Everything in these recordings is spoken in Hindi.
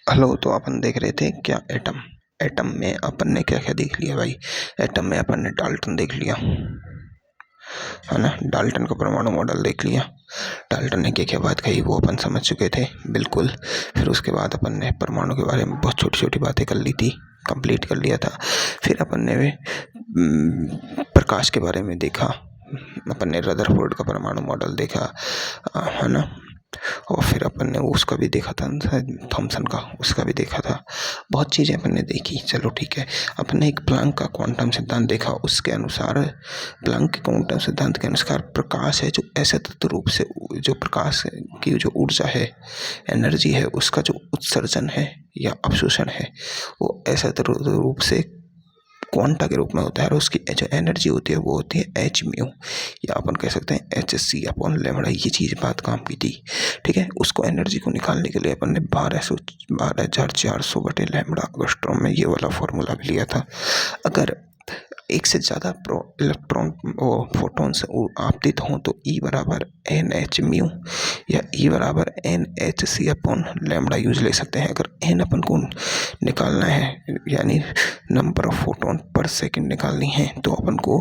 हेलो। तो अपन देख रहे थे क्या एटम। एटम में अपन ने क्या क्या देख लिया भाई। एटम में अपन ने डाल्टन देख लिया, है ना। डाल्टन का परमाणु मॉडल देख लिया। डाल्टन ने क्या क्या बात कही वो अपन समझ चुके थे बिल्कुल। फिर उसके बाद अपन ने परमाणु के बारे में बहुत छोटी छोटी बातें कर ली थी, कंप्लीट कर लिया था। फिर अपन ने प्रकाश के बारे में देखा। अपन ने रदरफोर्ड का परमाणु मॉडल देखा, है ना। और फिर अपन ने उसका भी देखा था, थॉमसन का, उसका भी देखा था। बहुत चीज़ें अपन ने देखी। चलो ठीक है। अपन ने एक प्लैंक का क्वांटम सिद्धांत देखा। उसके अनुसार, प्लैंक के क्वांटम सिद्धांत के अनुसार प्रकाश है जो ऐसे तत्व रूप से, जो प्रकाश की जो ऊर्जा है, एनर्जी है, उसका जो उत्सर्जन है या अवशोषण है वो ऐसे तत्व रूप से क्वांटा के रूप में होता है। और उसकी जो एनर्जी होती है वो होती है एच म्यू, या अपन कह सकते हैं एच सी अपॉन लेमड़ा। ये चीज़ बात काम की थी, ठीक है। उसको एनर्जी को निकालने के लिए अपन ने 12,400 बटे लेमड़ा एंगस्ट्रॉम में ये वाला फॉर्मूला भी लिया था। अगर एक से ज़्यादा इलेक्ट्रॉन फोटॉन्स आपतित हों तो ई बराबर एन एच म्यू या ई बराबर N H C upon lambda use ले सकते हैं। अगर एन अपन को निकालना है, यानी नंबर ऑफ फोटोन पर सेकंड निकालनी है, तो अपन को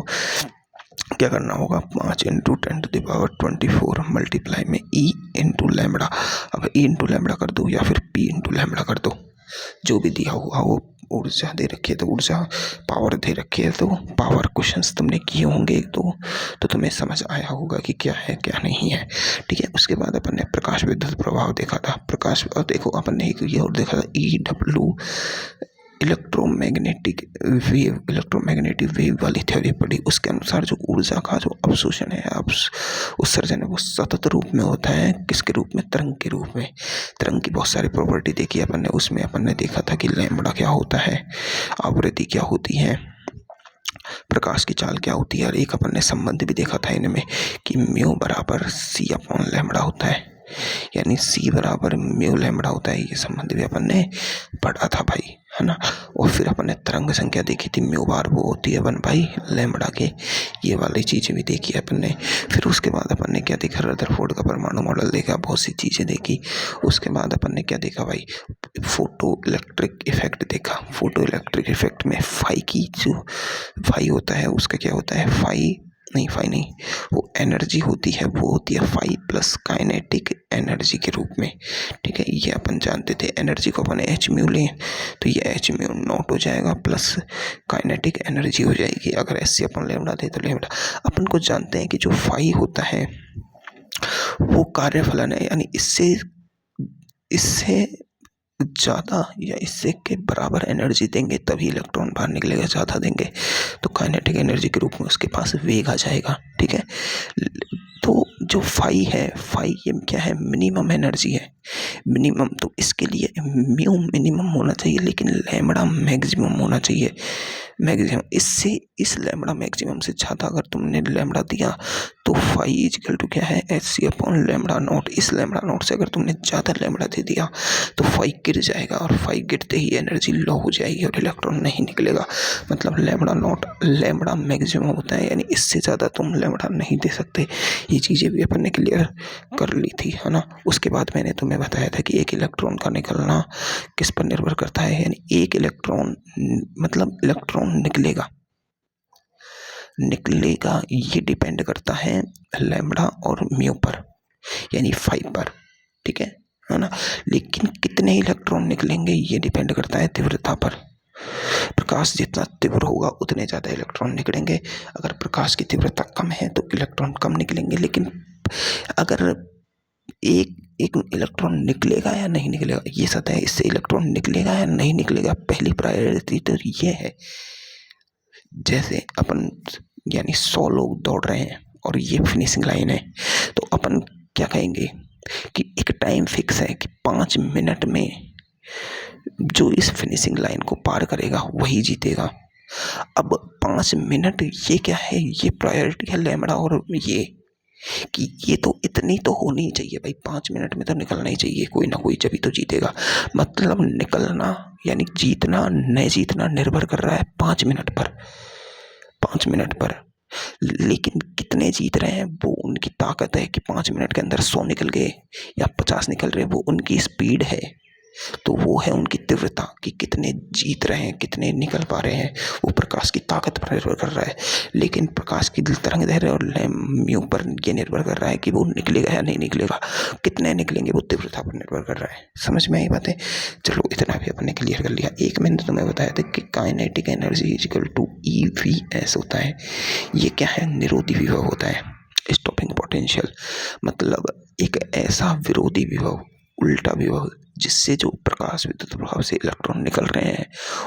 क्या करना होगा, 5 इंटू 10⁻24 मल्टीप्लाई में ई इंटू लेमड़ा। अब ई इंटू लेमड़ा कर दो या फिर पी इंटू लेमड़ा कर दो, जो भी दिया हुआ वो ऊर्जा दे रखी है तो ऊर्जा, पावर दे रखी है तो पावर। क्वेश्चंस तुमने किए होंगे तो तुम्हें समझ आया होगा कि क्या है क्या नहीं है, ठीक है। उसके बाद अपन ने प्रकाश विद्युत प्रभाव देखा था। प्रकाश, और देखो अपन ने एक ये और देखा था, ई डब्ल्यू इलेक्ट्रोमैग्नेटिक वेव वाली थ्योरी पढ़ी। उसके अनुसार जो ऊर्जा का जो अवशोषण है, उत्सर्जन है, वो सतत रूप में होता है। किसके रूप में? तरंग के रूप में। तरंग की बहुत सारी प्रॉपर्टी देखी अपन ने। उसमें अपन ने देखा था कि लैम्बडा क्या होता है, आवृत्ति क्या होती है, प्रकाश की चाल क्या होती है। और एक अपन ने संबंध भी देखा था इनमें कि म्यू बराबर सी अपॉन लैम्बडा होता है, यानी सी बराबर म्यू लैम्बडा होता है। ये संबंध भी अपन ने पढ़ा था भाई, है ना। और फिर अपन ने तरंग संख्या देखी थी, म्यू बार वो होती है 1 लैम्बडा के। ये वाली चीज़ें भी देखी अपन ने। फिर उसके बाद अपन ने क्या देखा, रदरफोर्ड का परमाणु मॉडल देखा, बहुत सी चीज़ें देखी। उसके बाद अपन ने क्या देखा भाई, फोटो इलेक्ट्रिक इफेक्ट देखा। फोटो इलेक्ट्रिक इफेक्ट में फाई की जो फाई होता है उसका क्या होता है, फाई नहीं, वो एनर्जी होती है, वो होती है फाई प्लस काइनेटिक एनर्जी के रूप में, ठीक है। ये अपन जानते थे। एनर्जी को अपन एच म्यू लें तो ये एच म्यू नॉट हो जाएगा प्लस काइनेटिक एनर्जी हो जाएगी। अगर एस सी अपन लेमड़ा दे तो लेमड़ा। अपन को जानते हैं कि जो फाई होता है वो कार्यफलन है, यानी इससे ज़्यादा या इससे के बराबर एनर्जी देंगे तभी इलेक्ट्रॉन बाहर निकलेगा। ज़्यादा देंगे तो काइनेटिक एनर्जी के रूप में उसके पास वेग आ जाएगा, ठीक है। तो जो फाई है, फाई ये क्या है, मिनिमम एनर्जी है, मिनिमम। तो इसके लिए म्यू मिनिमम होना चाहिए, लेकिन लैम्बडा मैक्सिमम होना चाहिए, मैक्सिमम। इससे इस लैम्बडा मैक्सिमम से ज़्यादा अगर तुमने लैम्बडा दिया तो फाई इक्वल टू क्या है, H C upon lambda naught. इस लैम्बडा नॉट से अगर तुमने ज़्यादा लैम्बडा दे दिया तो फाई गिर जाएगा, और फाई गिरते ही एनर्जी लो हो जाएगी और इलेक्ट्रॉन नहीं निकलेगा। मतलब लैम्बडा नॉट लैम्बडा मैक्सिमम होता है, यानी इससे ज़्यादा तुम लैम्बडा नहीं दे सकते। ये चीज़ें भी अपन ने क्लियर कर ली थी, है ना। उसके बाद मैंने तुम्हें बताया था कि एक इलेक्ट्रॉन का निकलना किस पर निर्भर करता है, यानी एक इलेक्ट्रॉन, मतलब इलेक्ट्रॉन निकलेगा ये डिपेंड करता है लैम्बडा और म्यू पर, यानी फाई पर, ठीक है ना। लेकिन कितने इलेक्ट्रॉन निकलेंगे ये डिपेंड करता है तीव्रता पर। प्रकाश जितना तीव्र होगा उतने ज़्यादा इलेक्ट्रॉन निकलेंगे। अगर प्रकाश की तीव्रता कम है तो इलेक्ट्रॉन कम निकलेंगे। लेकिन अगर एक इलेक्ट्रॉन निकलेगा या नहीं निकलेगा, ये सतह है, इससे इलेक्ट्रॉन निकलेगा या नहीं निकलेगा, पहली प्रायोरिटी तो ये है। जैसे अपन, यानी 100 लोग दौड़ रहे हैं और ये फिनिशिंग लाइन है, तो अपन क्या कहेंगे कि एक टाइम फिक्स है कि 5 मिनट में जो इस फिनिशिंग लाइन को पार करेगा वही जीतेगा। अब 5 मिनट ये क्या है, ये प्रायोरिटी है लैम्बडा और ये, कि ये तो इतनी तो होनी ही चाहिए भाई, 5 मिनट में तो निकलना ही चाहिए कोई ना कोई, जभी तो जीतेगा। मतलब निकलना यानी जीतना न जीतना निर्भर कर रहा है 5 मिनट पर, 5 मिनट पर। लेकिन कितने जीत रहे हैं वो उनकी ताकत है कि 5 मिनट के अंदर 100 निकल गए या 50 निकल रहे, वो उनकी स्पीड है। तो वो है उनकी तीव्रता कि कितने जीत रहे हैं, कितने निकल पा रहे हैं, वो प्रकाश की ताकत पर निर्भर कर रहा है। लेकिन प्रकाश की तरंग दैर्ध्य और म्यू पर ये निर्भर कर रहा है कि वो निकलेगा या नहीं निकलेगा, कितने निकलेंगे वो तीव्रता पर निर्भर कर रहा है। समझ में आई बातें? चलो इतना भी अपन ने क्लियर कर लिया। एक मैंने तुम्हें बताया था कि kinetic energy equal to EVS होता है। ये क्या है? निरोधी विभव होता है, स्टॉपिंग पोटेंशियल। मतलब एक ऐसा विरोधी विभव, उल्टा विभव, जिससे जो प्रकाश विद्युत प्रभाव से इलेक्ट्रॉन निकल रहे हैं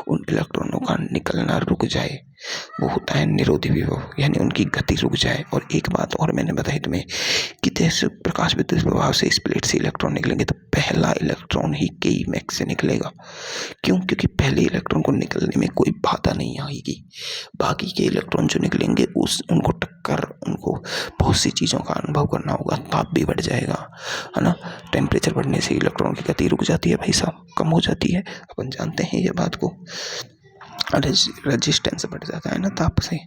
उन इलेक्ट्रॉनों का निकलना रुक जाए, वो होता है निरोधी विभव, यानी उनकी गति रुक जाए। और एक बात और मैंने बताई तुम्हें कि जैसे प्रकाश विद्युत प्रभाव से इस प्लेट से इलेक्ट्रॉन निकलेंगे तो पहला इलेक्ट्रॉन ही Ke से निकलेगा। क्यों? क्योंकि पहले इलेक्ट्रॉन को निकलने में कोई बाधा नहीं आएगी। बाकी के इलेक्ट्रॉन जो निकलेंगे उनको टक्कर, उनको बहुत सी चीज़ों का अनुभव करना होगा, ताप भी बढ़ जाएगा, है ना। टेम्परेचर बढ़ने से इलेक्ट्रॉन की गति रुक जाती है भाई साहब, कम हो जाती है, अपन जानते हैं ये बात को। रेजिस्टेंस बढ़ जाता है ना ताप से,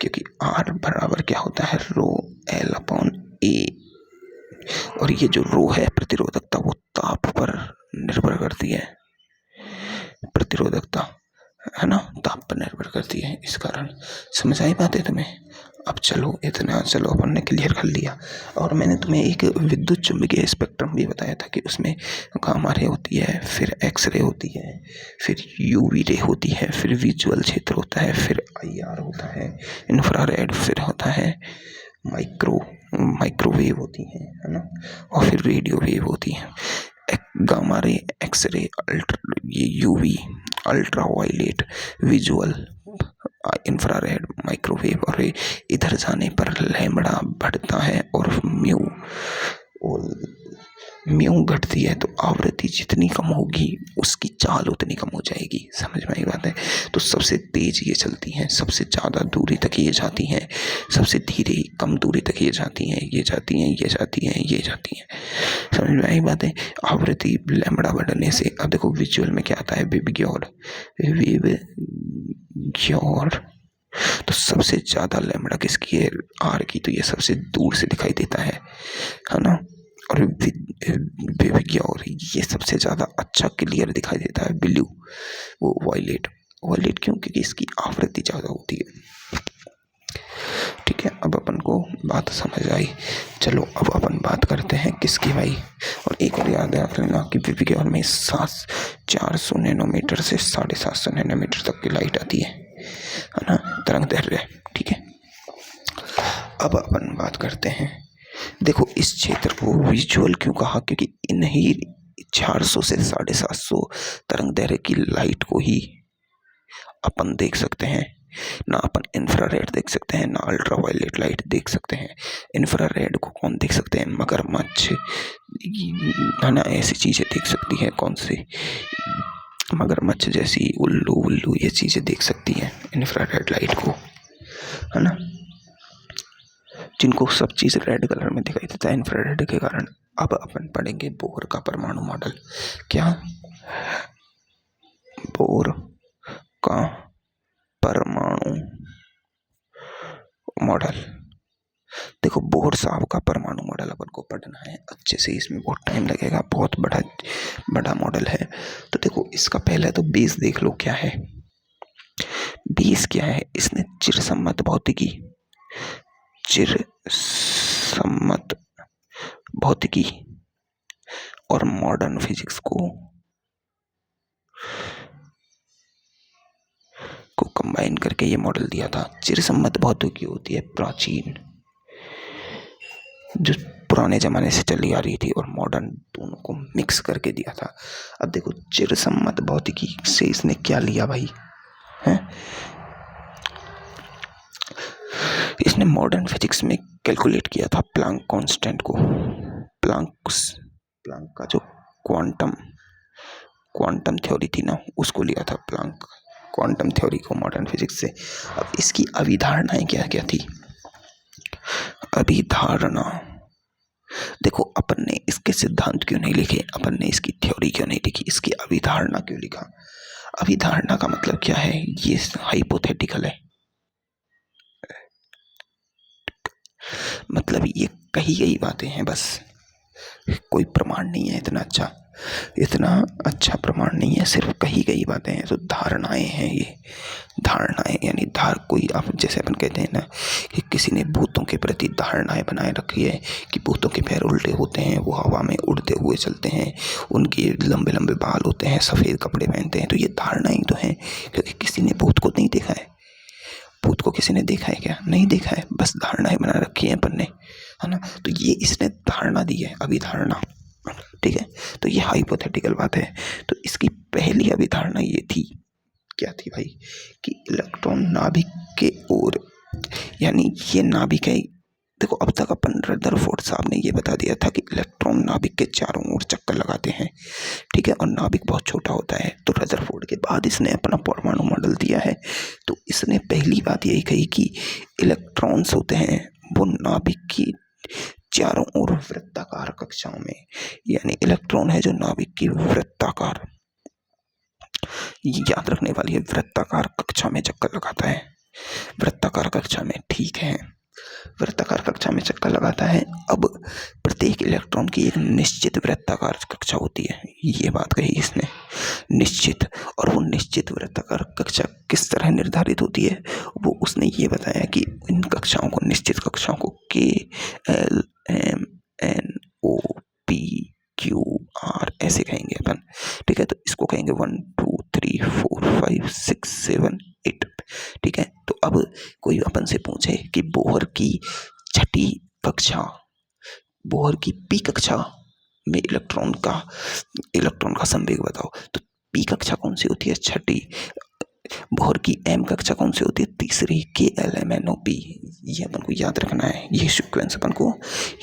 क्योंकि R बराबर क्या होता है? ρL/A। और ये जो रो है प्रतिरोधकता, वो ताप पर निर्भर करती है। प्रतिरोधकता, है ना, ताप पर निर्भर करती है। इस कारण समझ आई बात है तुम्हें? अब चलो इतना, चलो अपन ने क्लियर कर लिया। और मैंने तुम्हें एक विद्युत चुम्बकीय स्पेक्ट्रम भी बताया था कि उसमें गामा रे होती है, फिर एक्स रे होती है, फिर यूवी रे होती है, फिर विजुअल क्षेत्र होता है, फिर IR होता है, इंफ्रारेड, फिर होता है माइक्रोवेव होती है ना, और फिर रेडियो वेव होती है। Gamma ray, X ray, UV, ultraviolet, visual, infrared, microwave, और इधर जाने पर लैम्बडा बढ़ता है और म्यू घटती है। तो आवृत्ति जितनी कम होगी उसकी चाल उतनी कम हो जाएगी। समझ में आई बात है? तो सबसे तेज ये चलती हैं, सबसे ज़्यादा दूरी तक ये जाती हैं, सबसे धीरे कम दूरी तक ये जाती हैं, ये जाती हैं, ये जाती हैं, ये जाती हैं। समझ में आई बात है? आवृत्ति लैम्बडा बढ़ने से, अब देखो विजुअल में क्या आता है? विबग्योर, तो सबसे ज़्यादा लैम्बडा किसकी है? R की। तो ये सबसे दूर से दिखाई देता है ना। और विबग्योर, ये सबसे ज़्यादा अच्छा क्लियर दिखाई देता है। ब्लू, वो वायलेट क्यों? क्योंकि इसकी आवृत्ति ज़्यादा होती है। ठीक है, अब अपन को बात समझ आई। चलो अब अपन बात करते हैं किसकी भाई। और एक और याद रख लेना कि विबग्योर में 400 नैनोमीटर से 750 नैनोमीटर तक की लाइट आती है ना, तरंग दैर्ध्य। ठीक है, अब अपन बात करते हैं, देखो इस क्षेत्र को विजुअल क्यों कहा? क्योंकि इन्हीं 400 से 750 तरंग दैर्ध्य की लाइट को ही अपन देख सकते हैं। ना अपन इंफ्रारेड देख सकते हैं, ना अल्ट्रावायलेट लाइट देख सकते हैं। इंफ्रारेड को कौन देख सकते हैं? मगरमच्छ, है ना, ऐसी चीज़ें देख सकती है। कौन सी? मगरमच्छ जैसी, उल्लू, ये चीज़ें देख सकती हैं इंफ्रारेड लाइट को, है ना, जिनको सब चीज़ रेड कलर में दिखाई देता है इंफ्रारेड के कारण। अब अपन पढ़ेंगे बोर का परमाणु मॉडल। क्या? बोर का परमाणु मॉडल। देखो बोर साहब का परमाणु मॉडल अपन को पढ़ना है अच्छे से, इसमें बहुत टाइम लगेगा, बहुत बड़ा मॉडल है। तो देखो इसका पहले तो बेस देख लो क्या है। बेस क्या है? इसने चिरसम्मत भौतिकी और मॉडर्न फिजिक्स को कंबाइन करके ये मॉडल दिया था। चिरसम्मत भौतिकी होती है प्राचीन, जो पुराने जमाने से चली आ रही थी, और मॉडर्न, दोनों को मिक्स करके दिया था। अब देखो चिरसम्मत भौतिकी से इसने क्या लिया भाई? हैं? इसने मॉडर्न फिजिक्स में कैलकुलेट किया था प्लांक कांस्टेंट को। प्लांक का जो क्वांटम थ्योरी थी ना, उसको लिया था प्लांक क्वांटम थ्योरी को मॉडर्न फिजिक्स से। अब इसकी अभिधारणाएं क्या क्या थी? अभिधारणा, देखो अपन ने इसके सिद्धांत क्यों नहीं लिखे, अपन ने इसकी थ्योरी क्यों नहीं लिखी, इसकी अभिधारणा क्यों लिखा? अभिधारणा का मतलब क्या है? ये हाइपोथेटिकल है, मतलब ये कही गई बातें हैं बस, कोई प्रमाण नहीं है इतना अच्छा। इतना अच्छा प्रमाण नहीं है, सिर्फ कही गई बातें हैं। तो धारणाएं हैं ये, धारणाएं यानी कोई आप जैसे अपन कहते हैं ना कि किसी ने भूतों के प्रति धारणाएं बनाए रखी है कि भूतों के पैर उल्टे होते हैं, वो हवा में उड़ते हुए चलते हैं, उनके लंबे लंबे बाल होते हैं, सफ़ेद कपड़े पहनते हैं। तो ये धारणाएं तो हैं, क्योंकि किसी ने भूत को नहीं देखा है। भूत को किसी ने देखा है क्या? नहीं देखा है, बस धारणाएं बना रखी है अपन ने, है ना। तो ये इसने धारणा दी है, अभिधारणा, ठीक है। तो ये हाइपोथेटिकल बात है। तो इसकी पहली अभिधारणा ये थी, क्या थी भाई, कि इलेक्ट्रॉन नाभिक के ओर, यानी ये नाभिक है। देखो अब तक अपन रदरफोर्ड साहब ने ये बता दिया था कि इलेक्ट्रॉन नाभिक के चारों ओर चक्कर लगाते हैं, ठीक है, और नाभिक बहुत छोटा होता है। तो रदरफोर्ड के बाद इसने अपना परमाणु मॉडल दिया है। तो इसने पहली बात यही कही कि इलेक्ट्रॉन्स होते हैं वो नाभिक की चारों ओर वृत्ताकार कक्षाओं में, यानी इलेक्ट्रॉन है जो नाभिक की वृत्ताकार, याद रखने वाली है, वृत्ताकार कक्षा में चक्कर लगाता है। वृत्ताकार कक्षा में, ठीक है, वृत्ताकार कक्षा में चक्कर लगाता है। अब प्रत्येक इलेक्ट्रॉन की एक निश्चित वृत्ताकार कक्षा होती है, ये बात कही इसने, निश्चित। और वो निश्चित वृत्ताकार कक्षा किस तरह निर्धारित होती है, वो उसने ये बताया कि इन कक्षाओं को, निश्चित कक्षाओं को KLMNOPQR ऐसे कहेंगे अपन, ठीक है। तो इसको कहेंगे 1 2 3 4 5 6 7 8, ठीक है। तो अब कोई अपन से पूछे कि बोहर की छठी कक्षा, बोहर की पी कक्षा में इलेक्ट्रॉन का संवेग बताओ, तो पी कक्षा कौन सी होती है? छठी। बोहर की एम कक्षा कौन सी होती है? तीसरी, KLMNOP। ये अपन को याद रखना है, ये सीक्वेंस अपन को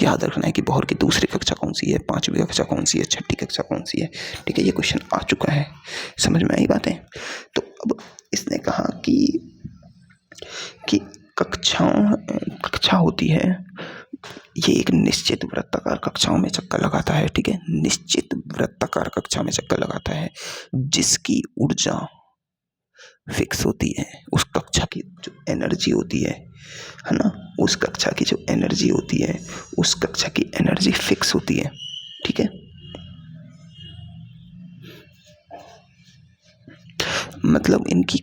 याद रखना है कि बोहर की दूसरी कक्षा कौन सी है, पांचवी कक्षा कौन सी है, छठी कक्षा कौन सी है, ठीक है। ये क्वेश्चन आ चुका है, समझ में आई बातें। तो अब इसने कहा कि कक्षा होती है, ये एक निश्चित वृत्ताकार कक्षाओं में चक्कर लगाता है, ठीक है, निश्चित वृत्ताकार कक्षा में चक्कर लगाता है, जिसकी ऊर्जा फिक्स होती है। उस कक्षा की जो एनर्जी होती है ना, उस कक्षा की जो एनर्जी होती है, उस कक्षा की एनर्जी फिक्स होती है, ठीक है। मतलब इनकी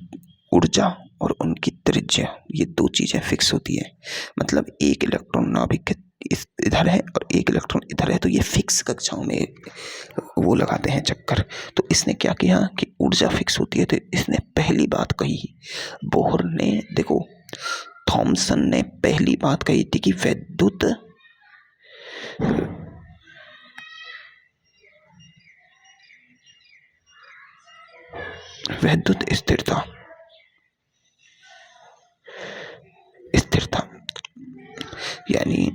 ऊर्जा और उनकी त्रिज्या, ये दो चीजें फिक्स होती है। मतलब एक इलेक्ट्रॉन नाभिक के इधर है और एक इलेक्ट्रॉन इधर है, तो ये फिक्स कक्षाओं में वो लगाते हैं चक्कर। तो इसने क्या किया कि ऊर्जा फिक्स होती है, तो इसने पहली बात कही, बोहर ने, देखो थॉमसन ने पहली बात कही थी कि वैद्युत स्थिरता, यानी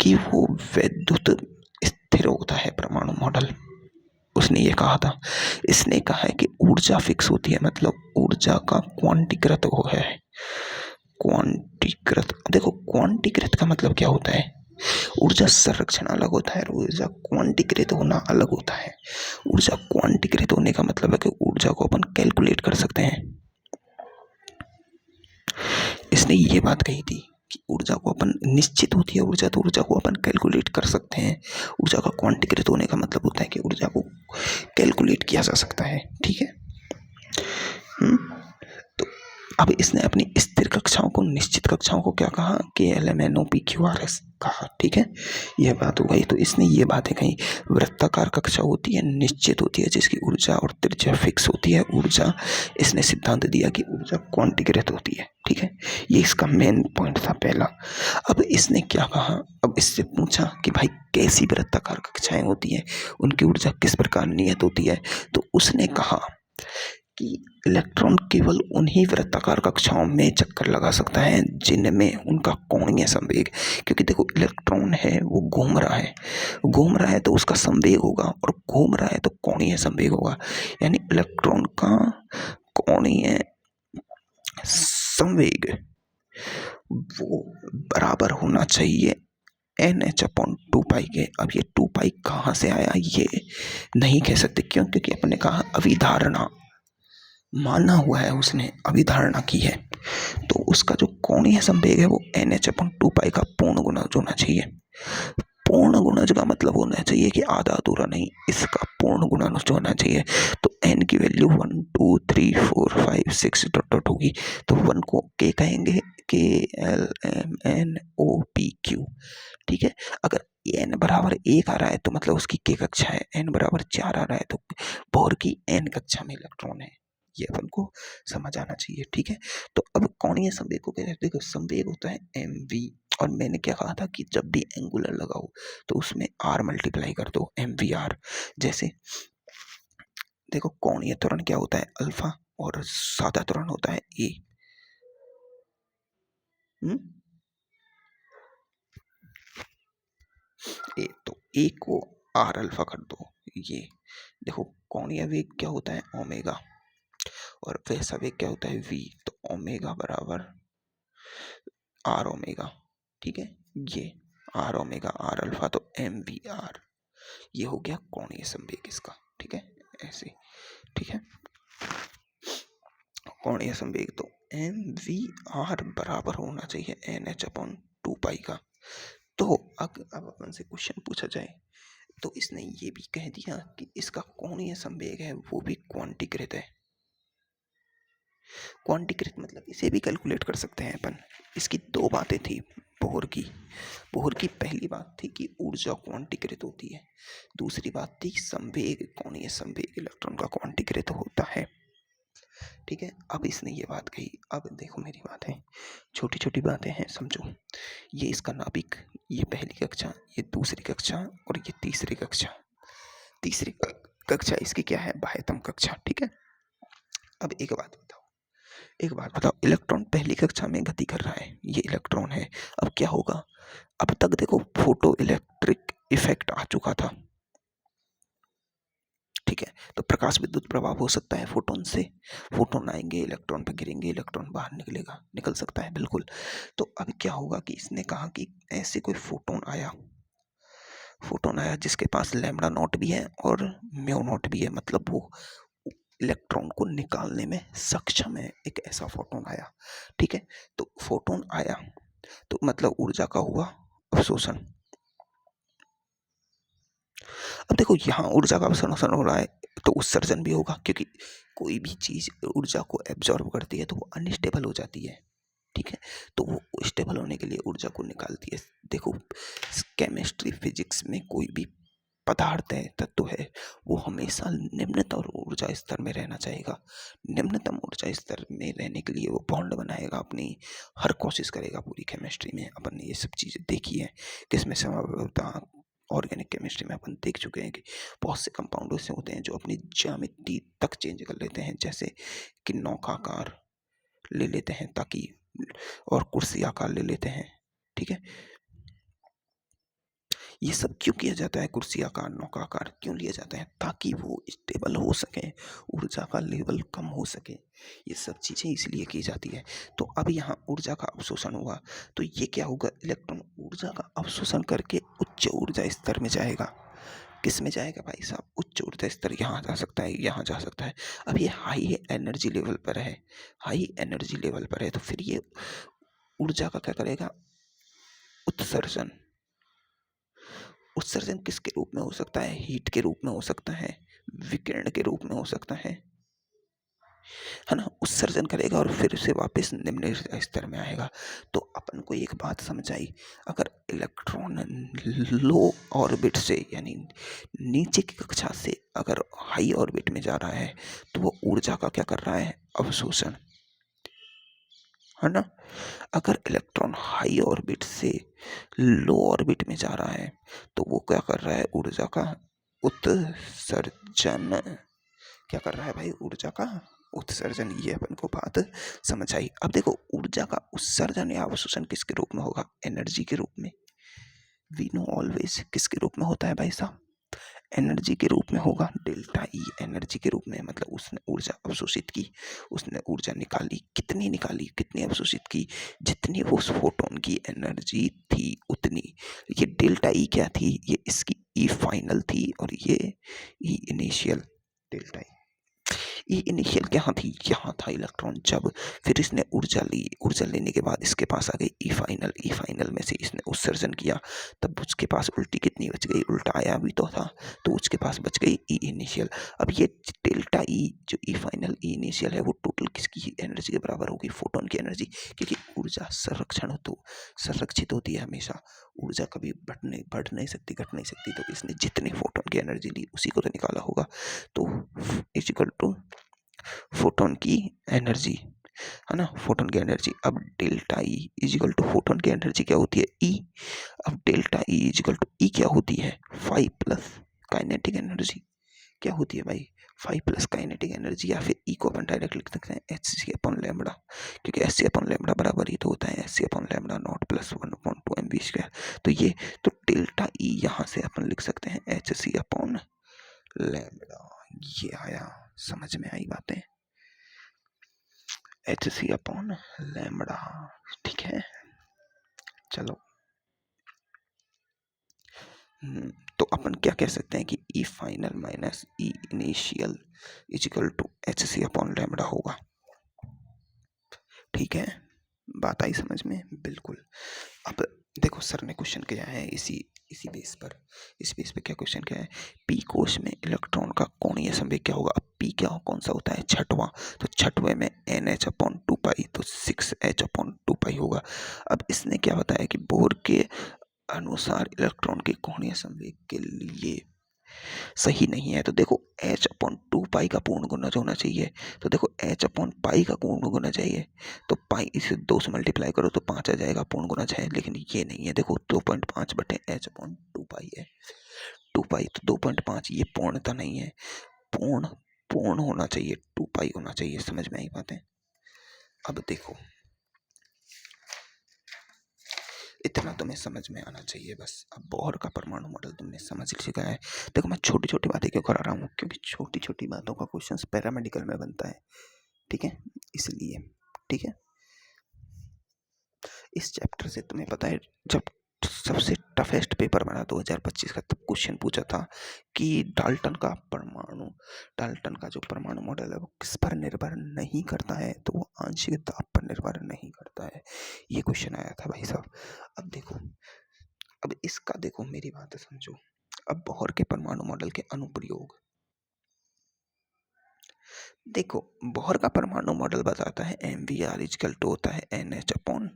कि वो वैद्युत स्थिर होता है परमाणु मॉडल, उसने ये कहा था। इसने कहा है कि ऊर्जा फिक्स होती है, मतलब ऊर्जा का क्वांटीकृत वो है, क्वांटीकृत। देखो क्वांटीकृत का मतलब क्या होता है, ऊर्जा संरक्षण अलग होता है, ऊर्जा क्वांटीकृत होना अलग होता है। ऊर्जा क्वांटीकृत होने का मतलब है कि ऊर्जा को अपन कैलकुलेट कर सकते हैं। इसने ये बात कही थी कि ऊर्जा को अपन, निश्चित होती है ऊर्जा, तो ऊर्जा को अपन कैलकुलेट कर सकते हैं। ऊर्जा का क्वांटीकृत होने का मतलब होता है कि ऊर्जा को कैलकुलेट किया जा सकता है, ठीक है। तो अब इसने अपनी स्थिर कक्षाओं को, निश्चित कक्षाओं को क्या कहा, KLMNOPQRS कहा, ठीक है। यह बात हो गई। तो इसने ये बातें कही, वृत्ताकार कक्षा होती है, निश्चित होती है, जिसकी ऊर्जा और त्रिज्या फिक्स होती है। ऊर्जा, इसने सिद्धांत दिया कि ऊर्जा क्वांटीकृत होती है, ठीक है। ये इसका मेन पॉइंट था पहला। अब इसने क्या कहा, अब इससे पूछा कि भाई कैसी वृत्ताकार कक्षाएं होती हैं, उनकी ऊर्जा किस प्रकार नियत होती है। तो उसने कहा कि इलेक्ट्रॉन केवल उन्हीं वृत्ताकार कक्षाओं में चक्कर लगा सकता है जिनमें उनका कोणीय संवेग, क्योंकि देखो इलेक्ट्रॉन है वो घूम रहा है तो उसका संवेग होगा, और घूम रहा है तो कोणीय संवेग होगा, यानी इलेक्ट्रॉन का कोणीय संवेग वो बराबर होना चाहिए NH/2π के। अब ये 2π कहाँ से आया ये नहीं कह सकते, क्यों, क्योंकि अपने कहा अभिधारणा माना हुआ है, उसने अभिधारणा की है, तो उसका जो कोणीय संवेग है वो NH/2π का पूर्ण गुना होना चाहिए। पूर्ण गुणज का मतलब होना चाहिए कि आधा अधूरा नहीं, इसका पूर्ण गुणानुज होना चाहिए। तो n की वैल्यू 1 2 3 4 5 6 डॉट डॉट होगी। तो 1 को k कहेंगे, KLMNOPQ। ठीक है, अगर n बराबर 1 आ रहा है तो मतलब उसकी k कक्षा है, n बराबर 4 आ रहा है तो बोर की n कक्षा में इलेक्ट्रॉन है। ये अपन को समझ आना चाहिए। ठीक है, तो अब कोणीय संवेग को कहते हैं, देखो संवेग होता है mv, और मैंने क्या कहा था कि जब भी एंगुलर लगाओ तो उसमें r मल्टीप्लाई कर दो, mvr। जैसे देखो कोणीय त्वरण क्या होता है, अल्फा, और सादा त्वरण होता है ए। ए तो ए को आर अल्फा कर दो। ये देखो कोणीय वेग क्या होता है, ओमेगा, और वैसा वेग क्या होता है, वी। तो ओमेगा बराबर आर ओमेगा। ठीक है, ये आर ओमेगा आर अल्फा, तो एम वी आर। ये हो गया कोणीय संवेग इसका। ठीक है, ऐसे। ठीक है, कोणीय संवेग तो एम वी आर बराबर होना चाहिए एन एच अपॉन 2 पाई का। तो अब अपन से क्वेश्चन पूछा जाए तो इसने ये भी कह दिया कि इसका कोणीय संवेग है वो भी क्वांटीकृत है। क्वांटीकृत मतलब इसे भी कैलकुलेट कर सकते हैं अपन। इसकी दो बातें थी बोहर की पहली बात थी कि ऊर्जा क्वांटीकृत होती है, दूसरी बात थी संवेग, कोणीय संवेग इलेक्ट्रॉन का क्वांटीकृत होता है। ठीक है, अब इसने ये बात कही। अब देखो मेरी बात है, छोटी छोटी बातें हैं, समझो। ये इसका नाभिक, ये पहली कक्षा, ये दूसरी कक्षा, और ये तीसरी कक्षा। तीसरी कक्षा इसकी क्या है, बाह्यतम कक्षा। ठीक है, अब एक बात बताओ, इलेक्ट्रॉन पहली कक्षा में गति कर रहा है, ये इलेक्ट्रॉन है। अब क्या होगा, अब तक देखो फोटो इलेक्ट्रिक इफेक्ट आ चुका था। ठीक है, तो प्रकाश विद्युत प्रभाव हो सकता है फोटोन से, फोटोन आएंगे, इलेक्ट्रॉन पे गिरेंगे, इलेक्ट्रॉन बाहर निकल सकता है, बिल्कुल। तो अब क्या होगा कि इसने कहा कि ऐसे कोई फोटोन आया जिसके पास लैम्डा नॉट भी है और म्यू नॉट भी है, मतलब वो इलेक्ट्रॉन को निकालने में सक्षम है, एक ऐसा फोटोन आया। ठीक है, तो फोटोन आया तो मतलब ऊर्जा का हुआ अवशोषण। अब देखो यहाँ ऊर्जा का अवशोषण हो रहा है तो उत्सर्जन भी होगा, क्योंकि कोई भी चीज ऊर्जा को एब्जॉर्ब करती है तो वो अनस्टेबल हो जाती है। ठीक है, तो वो स्टेबल होने के लिए ऊर्जा को निकालती है। देखो केमिस्ट्री फिजिक्स में कोई भी पदार्थ है, तत्व है, वो हमेशा निम्नतम ऊर्जा स्तर में रहना चाहेगा। निम्नतम ऊर्जा स्तर में रहने के लिए वो बॉन्ड बनाएगा, अपनी हर कोशिश करेगा। पूरी केमिस्ट्री में अपन ने ये सब चीज़ें देखी है, किसमें समवर्तता, ऑर्गेनिक केमिस्ट्री में अपन देख चुके हैं कि बहुत से कंपाउंड ऐसे होते हैं जो अपनी ज्यामिति तक चेंज कर लेते हैं, जैसे कि नौकाकार ले लेते हैं ताकि, और कुर्सी आकार ले लेते हैं। ठीक है, ये सब क्यों किया जाता है, कुर्सी आकार, नौका आकार क्यों लिया जाता है, ताकि वो स्टेबल हो सके, ऊर्जा का लेवल कम हो सके। ये सब चीज़ें इसलिए की जाती है। तो अब यहाँ ऊर्जा का अवशोषण हुआ तो ये क्या होगा, इलेक्ट्रॉन ऊर्जा का अवशोषण करके उच्च ऊर्जा स्तर में जाएगा। किस में जाएगा भाई साहब, उच्च ऊर्जा स्तर, यहाँ जा सकता है, यहाँ जा सकता है। अब ये हाई एनर्जी लेवल पर है, हाई एनर्जी लेवल पर है, तो फिर ये ऊर्जा का क्या करेगा, उत्सर्जन। उत्सर्जन किसके रूप में हो सकता है, हीट के रूप में हो सकता है, विकिरण के रूप में हो सकता है ना। उत्सर्जन करेगा और फिर से वापस निम्न स्तर में आएगा। तो अपन को एक बात समझ आई, अगर इलेक्ट्रॉन लो ऑर्बिट से यानी नीचे की कक्षा से अगर हाई ऑर्बिट में जा रहा है तो वो ऊर्जा का क्या कर रहा है, अवशोषण, है ना। अगर इलेक्ट्रॉन हाई ऑर्बिट से लो ऑर्बिट में जा रहा है तो वो क्या कर रहा है, ऊर्जा का उत्सर्जन। क्या कर रहा है भाई, ऊर्जा का उत्सर्जन। ये अपन को बात समझ आई। अब देखो ऊर्जा का उत्सर्जन या अवशोषण किसके रूप में होगा, एनर्जी के रूप में। वी नो ऑलवेज किसके रूप में होता है भाई साहब, एनर्जी के रूप में होगा। डेल्टा ई एनर्जी के रूप में, मतलब उसने ऊर्जा अवशोषित की, उसने ऊर्जा निकाली, कितनी अवशोषित की, जितनी वो उस फोटोन की एनर्जी थी उतनी। ये डेल्टा ई क्या थी, ये इसकी ई फाइनल थी और ये ई इनिशियल। डेल्टा ई ई इनिशियल क्या थी, यहाँ था इलेक्ट्रॉन जब, फिर इसने ऊर्जा ली, ऊर्जा लेने के बाद इसके पास आ गई ई फाइनल, ई फाइनल में से इसने उत्सर्जन किया, तब उसके पास उल्टी कितनी बच गई, उल्टा आया भी तो था, तो उसके पास बच गई ई इनिशियल। अब ये डेल्टा ई जो ई फाइनल ई इनिशियल है वो टोटल किसकी एनर्जी के बराबर होगी, फोटोन की एनर्जी, क्योंकि ऊर्जा संरक्षित होती है हमेशा, ऊर्जा कभी बढ़ नहीं सकती, घट नहीं सकती, तो इसने जितनी फोटोन की एनर्जी ली उसी को तो निकाला होगा, तो इज इक्वल टू फोटोन की एनर्जी, है ना, फोटोन की एनर्जी। अब delta E is equal to photon की एनर्जी क्या होती है, ई। अब delta E is equal to E क्या होती है, 5 प्लस काइनेटिक एनर्जी, क्या होती है भाई, 5 प्लस काइनेटिक एनर्जी, या फिर ई को अपन डायरेक्ट लिख सकते हैं एच सी अपॉन लैम्बडा, क्योंकि एच सी अपॉन लैम्बडा बराबर ही तो होता है H C upon lambda naught plus 1/2 M V square. तो ये तो डेल्टा ई यहाँ से अपन लिख सकते हैं एच सी अपॉन लैम्बडा। ये आया, समझ में आई बातें, एच सी अपॉन लैम्बडा, ठीक है। चलो तो अपन क्या कह सकते हैं कि E final minus E initial is equal to H C upon lambda होगा, ठीक है, बात आई समझ में, बिल्कुल। अब देखो सर ने क्वेश्चन किया है इसी बेस पर, इस बेस पे क्या क्वेश्चन किया है, पी कोश में इलेक्ट्रॉन का कोणीय संवेग क्या होगा। अब पी क्या कौन सा होता है, छठवां, तो छठवें में एन एच अपॉन 2 पाई, तो 6h अपॉन 2 पाई होगा। अब इसने क्या बताया कि बोर के अनुसार इलेक्ट्रॉन के कोणीय संवेग के लिए सही नहीं है, तो देखो एच अपॉन 2 पाई का पूर्ण गुणज होना चाहिए, तो देखो एच अपॉन पाई का पूर्ण गुणज चाहिए, तो पाई इसे 2 से मल्टीप्लाई करो तो 5 आ जाएगा, पूर्ण गुणज है, लेकिन ये नहीं है, देखो 2.5 बटे एच अपॉन 2 पाई है, 2 पाई तो 2.5, ये पूर्णता नहीं है, पूर्ण पूर्ण होना चाहिए, 2 पाई होना चाहिए, समझ में आई बातें। अब देखो इतना तुम्हें समझ में आना चाहिए बस। अब बोहर का परमाणु मॉडल तुमने समझ लिया है। देखो मैं छोटी छोटी बातें क्यों करा रहा हूँ, क्योंकि छोटी छोटी बातों का क्वेश्चन पैरामेडिकल में बनता है, ठीक है, इसलिए, ठीक है। इस चैप्टर से तुम्हें पता है जब सबसे टफेस्ट पेपर बना 2025 का, तब क्वेश्चन पूछा था कि डाल्टन का जो परमाणु मॉडल है वो किस पर निर्भर नहीं करता है, तो वो आंशिक दाब पर निर्भर नहीं करता है, ये क्वेश्चन आया था भाई साहब। अब देखो, अब इसका देखो, मेरी बात समझो। अब बोहर के परमाणु मॉडल के अनुप्रयोग देखो, बोहर का परमाणु मॉडल बताता है MVR इक्वल टू होता है NH अपॉन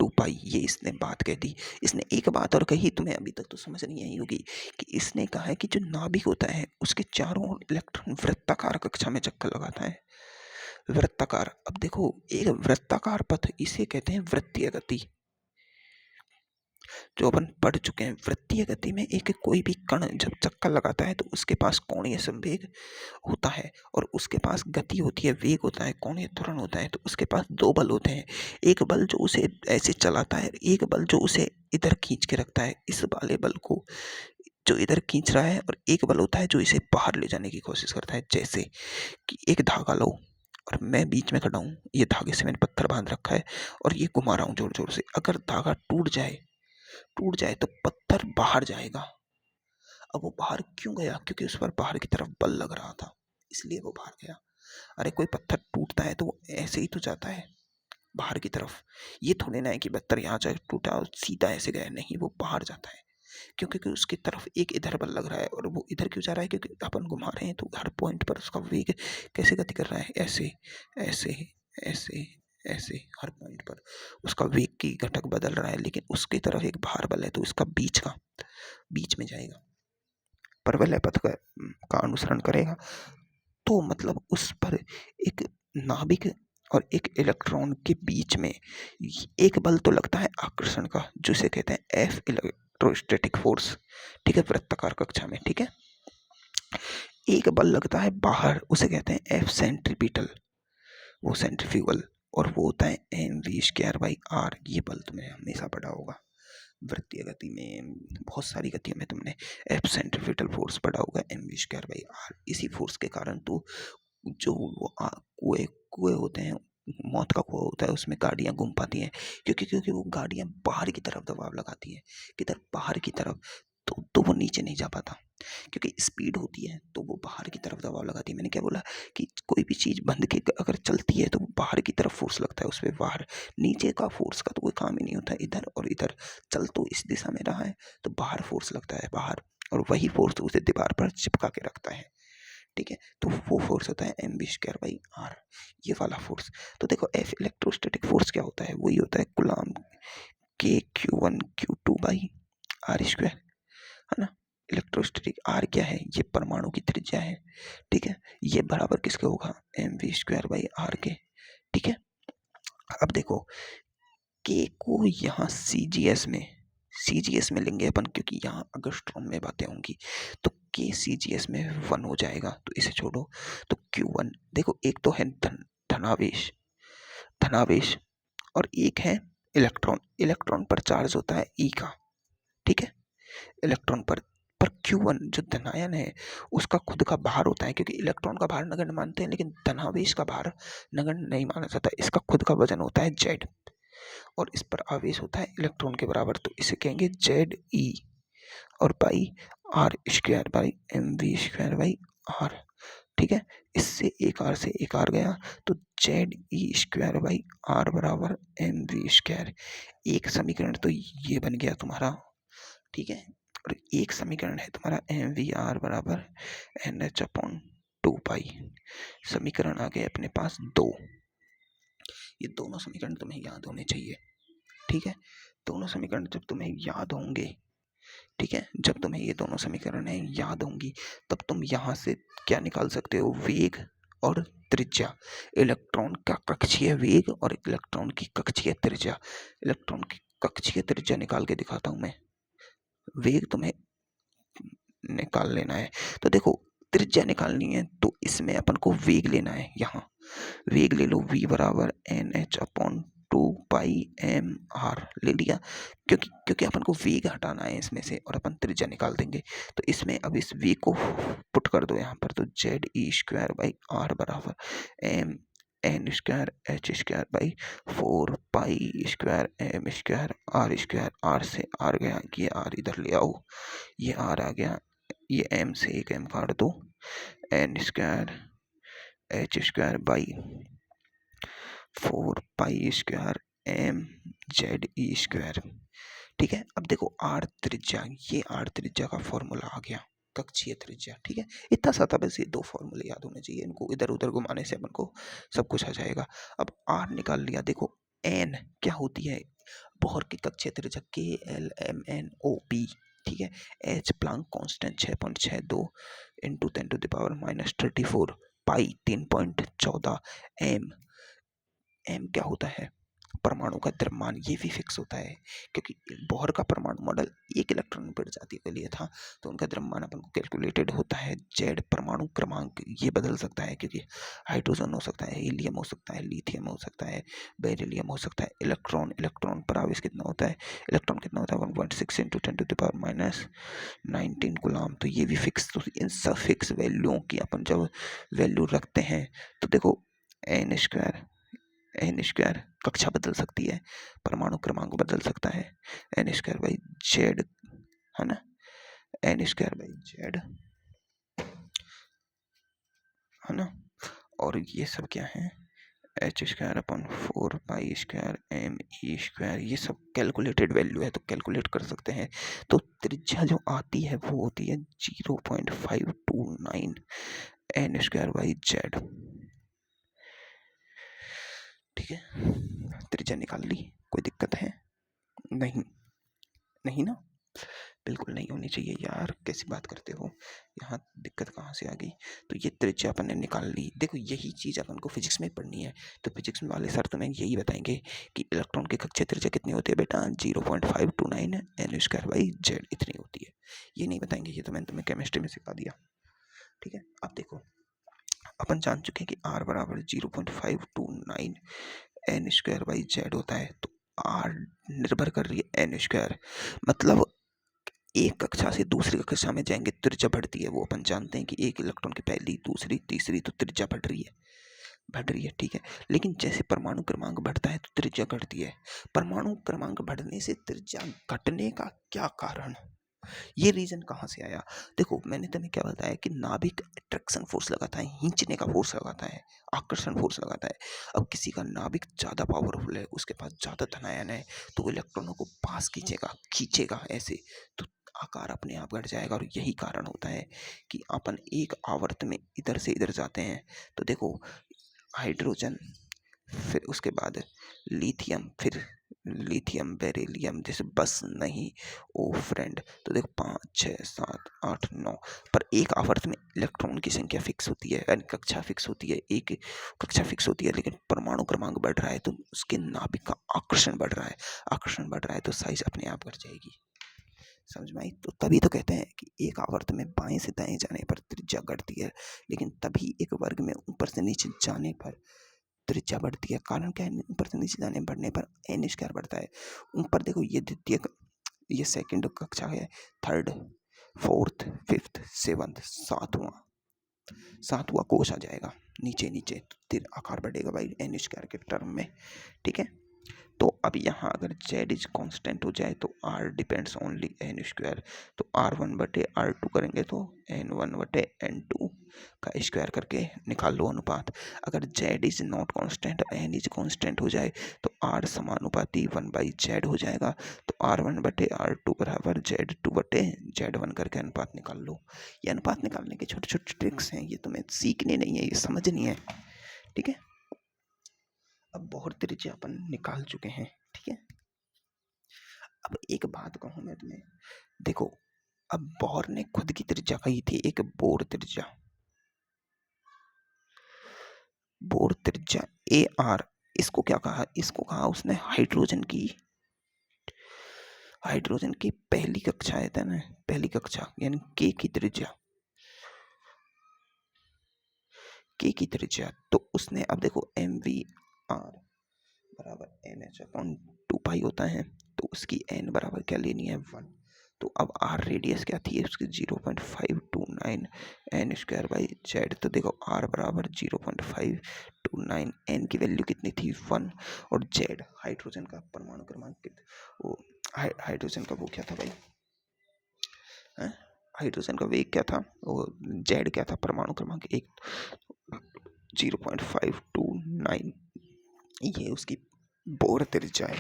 2 पाई, ये इसने बात कह दी। इसने एक बात और कही, तुम्हें अभी तक तो समझ नहीं आई होगी, कि इसने कहा है कि जो नाभिक होता है उसके चारों ओर इलेक्ट्रॉन वृत्ताकार कक्षा में चक्कर लगाता है, वृत्ताकार। अब देखो एक वृत्ताकार पथ, इसे कहते हैं वृत्तीय गति, जो अपन पढ़ चुके हैं। वृत्तीय गति में एक कोई भी कण जब चक्कर लगाता है तो उसके पास कोणीय संवेग होता है, और उसके पास गति होती है, वेग होता है, कोणीय त्वरण होता है, तो उसके पास 2 बल होते हैं, एक बल जो उसे ऐसे चलाता है, एक बल जो उसे इधर खींच के रखता है, इस वाले बल को जो इधर खींच रहा है, और एक बल होता है जो इसे बाहर ले जाने की कोशिश करता है। जैसे कि एक धागा लो और मैं बीच में खड़ा हूँ, ये धागे से मैंने पत्थर बांध रखा है और ये घुमा रहा हूँ जोर जोर से, अगर धागा टूट जाए तो पत्थर बाहर जाएगा। अब वो बाहर क्यों गया, क्योंकि उस पर बाहर की तरफ बल लग रहा था, इसलिए वो बाहर गया। अरे कोई पत्थर टूटता है तो वो ऐसे ही तो जाता है बाहर की तरफ, ये थोड़ी ना है कि पत्थर यहाँ जाए टूटा और सीधा ऐसे गया, नहीं, वो बाहर जाता है, क्योंकि उसकी तरफ एक इधर बल लग रहा है, और वो इधर क्यों जा रहा है, क्योंकि अपन घुमा रहे हैं, तो हर पॉइंट पर उसका वेग कैसे गति कर रहा है, ऐसे ऐसे ऐसे ऐसे, हर पॉइंट पर उसका वेग की घटक बदल रहा है, लेकिन उसकी तरफ एक भार बल है, तो इसका बीच में जाएगा, परवलय पथ का अनुसरण करेगा, तो मतलब उस पर एक नाभिक और एक इलेक्ट्रॉन के बीच में एक बल तो लगता है आकर्षण का, जिसे कहते हैं एफ इलेक्ट्रोस्टैटिक फोर्स, ठीक है, वृत्ताकार कक्षा में, ठीक है। एक बल लगता है बाहर, उसे कहते हैं एफ सेंट्रीपिटल, वो सेंट्रीफ्यूगल, और वो होता है mv²/r, ये बल तुमने हमेशा पढ़ा होगा वृत्तीय गति में, बहुत सारी गतियों में तुमने एफ सेंट्रीपिटल फोर्स पढ़ा होगा, mv²/r। इसी फोर्स के कारण तो जो वो कुएं होते हैं, मौत का कुआं होता है, उसमें गाड़ियां घूम पाती हैं, क्योंकि वो गाड़ियां बाहर की तरफ दबाव लगाती हैं, किधर, बाहर की तरफ, तो वो नीचे नहीं जा पाता, क्योंकि स्पीड होती है तो वो बाहर की तरफ दबाव लगाती है। मैंने क्या बोला कि कोई भी चीज़ बंध के अगर चलती है तो बाहर की तरफ फोर्स लगता है उस पर, बाहर नीचे का फोर्स का तो कोई काम ही नहीं होता। इधर और इधर चल तो इस दिशा में रहा है तो बाहर फोर्स लगता है बाहर, और वही फोर्स उसे दीवार पर चिपका के रखता है। ठीक है, तो वो फोर्स होता है mv²/r, ये वाला फोर्स। तो देखो F इलेक्ट्रोस्टैटिक फोर्स क्या होता है, वही होता है कूलम्ब K Q1 Q2/r², है ना। इलेक्ट्रोस्टैटिक R क्या है, ये परमाणु की त्रिज्या है। ठीक है, ये बराबर किसके होगा, mv²/r के। ठीक है, अब देखो K को यहाँ CGS में लेंगे अपन, क्योंकि यहाँ एंगस्ट्रॉम में बातें होंगी, तो K CGS में 1 हो जाएगा, तो इसे छोड़ो। तो Q1 देखो, एक तो है धनावेश और एक है इलेक्ट्रॉन पर चार्ज होता है E का। ठीक है, इलेक्ट्रॉन पर Q1 जो धनायन है उसका खुद का भार होता है, क्योंकि इलेक्ट्रॉन का भार नगण्य मानते हैं लेकिन धनावेश का भार नगण्य नहीं माना जाता। इसका खुद का वजन होता है Z, और इस पर आवेश होता है इलेक्ट्रॉन के बराबर, तो इसे कहेंगे ZE और बाई r²/mv²/r। ठीक है, इससे एक r से एक r गया, तो ZE²/r बराबर mv²। एक समीकरण तो ये बन गया तुम्हारा। ठीक है, और एक समीकरण है तुम्हारा mvr बराबर NH/2π। समीकरण आ गए अपने पास 2। ये दोनों समीकरण तुम्हें याद होने चाहिए। ठीक है, दोनों समीकरण जब तुम्हें याद होंगे, ठीक है, जब तुम्हें ये दोनों समीकरण याद होंगी तब तुम यहाँ से क्या निकाल सकते हो, वेग और त्रिज्या। इलेक्ट्रॉन का कक्षीय वेग और इलेक्ट्रॉन की कक्षीय त्रिज्या। इलेक्ट्रॉन की कक्षीय त्रिज्या निकाल के दिखाता हूँ मैं, वेग तुम्हें निकाल लेना है। तो देखो, त्रिज्या निकालनी है तो इसमें अपन को वेग लेना है। यहाँ वेग ले लो, v बराबर NH/2πmr ले लिया, क्योंकि अपन को वेग हटाना है इसमें से और अपन त्रिज्या निकाल देंगे। तो इसमें अब इस वेग को पुट कर दो यहाँ पर, तो ZE²/r बराबर mn²h²/4π²m²r²। r से r गया, ये r इधर ले आओ, ये r आ गया, ये m से एक m काट दो, n²h²/4π²mZE²। ठीक है, अब देखो r त्रिज्या, ये r त्रिज्या का फॉर्मूला आ गया, कक्षीय त्रिज्या। ठीक है, इतना सा था बस, ये 2 फॉर्मूले याद होने चाहिए, इनको इधर उधर घुमाने से अपन को सब कुछ आ जाएगा। अब r निकाल लिया, देखो n क्या होती है, बोहर की कक्षीय त्रिज्या KLMNOP। ठीक है, h प्लांक कांस्टेंट 6.62 इंटू 10⁻⁻34, पाई 3.14, m क्या होता है, परमाणु का द्रव्यमान। ये भी फिक्स होता है, क्योंकि बोहर का परमाणु मॉडल एक इलेक्ट्रॉन प्रजाति के लिए था, तो उनका द्रव्यमान अपन को कैलकुलेटेड होता है। Z परमाणु क्रमांक ये बदल सकता है, क्योंकि हाइड्रोजन हो सकता है, हीलियम हो सकता है, लिथियम हो सकता है, बेरिलियम हो सकता है। इलेक्ट्रॉन पर आवेश कितना होता है, इलेक्ट्रॉन कितना होता है 1.6 इंटू 10⁻⁻19 कूलम्ब। तो ये भी फिक्स, तो इन सब फिक्स वैल्यूओं की अपन जब वैल्यू रखते हैं तो देखो n² कक्षा बदल सकती है, परमाणु क्रमांक बदल सकता है, n²/z, है ना, n²/z, है ना। और ये सब क्या है, h²/4π²me², ये सब कैलकुलेटेड वैल्यू है, तो कैलकुलेट कर सकते हैं। तो त्रिज्या जो आती है वो होती है 0.529 n²/z। ठीक है, त्रिज्या निकाल ली, कोई दिक्कत है, नहीं ना, बिल्कुल नहीं होनी चाहिए यार, कैसी बात करते हो, यहाँ दिक्कत कहाँ से आ गई। तो ये त्रिज्या अपन ने निकाल ली। देखो, यही चीज़ अपन को फिजिक्स में पढ़नी है, तो फिजिक्स में वाले सर तुम्हें यही बताएंगे कि इलेक्ट्रॉन की कक्षीय त्रिज्या कितनी होती है बेटा, 0.529 n²/z इतनी होती है। ये नहीं बताएंगे, ये तो मैंने तुम्हें केमिस्ट्री में सिखा दिया। ठीक है, अब देखो, अपन जान चुके हैं कि r बराबर 0.529 n²/z होता है, तो r निर्भर कर रही है n², मतलब एक कक्षा से दूसरी कक्षा में जाएंगे त्रिज्या बढ़ती है, वो अपन जानते हैं कि एक इलेक्ट्रॉन की पहली, दूसरी, तीसरी, तो त्रिज्या बढ़ रही है। ठीक है, लेकिन जैसे परमाणु क्रमांक बढ़ता है तो त्रिज्या घटती है। परमाणु क्रमांक बढ़ने से त्रिज्या घटने का क्या कारण, ये रीजन कहाँ से आया? देखो मैंने तुम्हें क्या बताया कि नाभिक अट्रैक्शन फोर्स लगाता है, खींचने का फोर्स लगाता है, आकर्षण फोर्स लगाता है। अब किसी का नाभिक ज़्यादा पावरफुल है, उसके पास ज़्यादा धनायन है, तो वो इलेक्ट्रॉनों को पास खींचेगा ऐसे, तो आकार अपने आप घट जाएगा। और यही कारण होता है कि अपन एक आवर्त में इधर से इधर जाते हैं। तो देखो हाइड्रोजन, फिर उसके बाद लिथियम, फिर लिथियम बेरिलियम, जैसे बस नहीं ओ फ्रेंड। तो देखो 5 6 7 8 9, पर एक आवर्त में इलेक्ट्रॉन की संख्या फिक्स होती है, यानी कक्षा फिक्स होती है, एक कक्षा फिक्स होती है, लेकिन परमाणु क्रमांक बढ़ रहा है तो उसके नाभिक का आकर्षण बढ़ रहा है, आकर्षण बढ़ रहा है तो साइज अपने आप घट जाएगी। समझ में आई? तो तभी तो कहते हैं कि एक आवर्त में बाएं से दाएं जाने पर त्रिज्या घटती है, लेकिन तभी एक वर्ग में ऊपर से नीचे जाने पर त्रिज्या बढ़ती है। कारण क्या है? ऊपर से नीचे जाने बढ़ने पर एन स्क्वायर बढ़ता है। ऊपर देखो ये द्वितीय, ये सेकंड कक्षा है, थर्ड, फोर्थ, फिफ्थ, सेवंथ, सातवां कोष आ जाएगा नीचे नीचे, तो फिर आकार बढ़ेगा भाई एन स्क्वायर के टर्म में। ठीक है, तो अब यहाँ अगर z इज कांस्टेंट हो जाए तो r depends only an square, तो r1/r2 करेंगे तो n1/n2 का स्क्वायर करके निकाल लो अनुपात। अगर z is not constant, n is constant हो जाए तो r समानुपाती 1/z हो जाएगा, तो r1/r2 बराबर z2/z1 करके अनुपात निकाल लो। ये अनुपात निकालने के छोटे छोटे ट्रिक्स हैं, ये तुम्हें सीखने नहीं है, ये समझनी है। ठीक है, अब बहुत त्रिज्या अपन निकाल चुके हैं। ठीक है, अब एक बात कहूं मैं तुम्हें, देखो अब बोर ने खुद की त्रिज्या कही थी, एक बोर त्रिज्या, बोर त्रिज्या AR। इसको क्या कहा? इसको कहा उसने हाइड्रोजन की पहली कक्षा है ना, पहली कक्षा यानी K की त्रिज्या, K की त्रिज्या। तो उसने अब देखो MVR बराबर NH/2 होता है, तो उसकी n बराबर क्या लेनी है? 1। तो अब r रेडियस क्या थी उसकी? 0.529 n स्क्वायर बाई जेड। तो देखो r बराबर 0.529, n की वैल्यू कितनी थी? 1। और जेड हाइड्रोजन का परमाणु क्रमांक वो हाइड्रोजन का वो क्या था भाई? हाइड्रोजन का वेग क्या था? वो जेड क्या था? परमाणु क्रमांक 1, 0.529, ये उसकी बोर त्रिज्या है।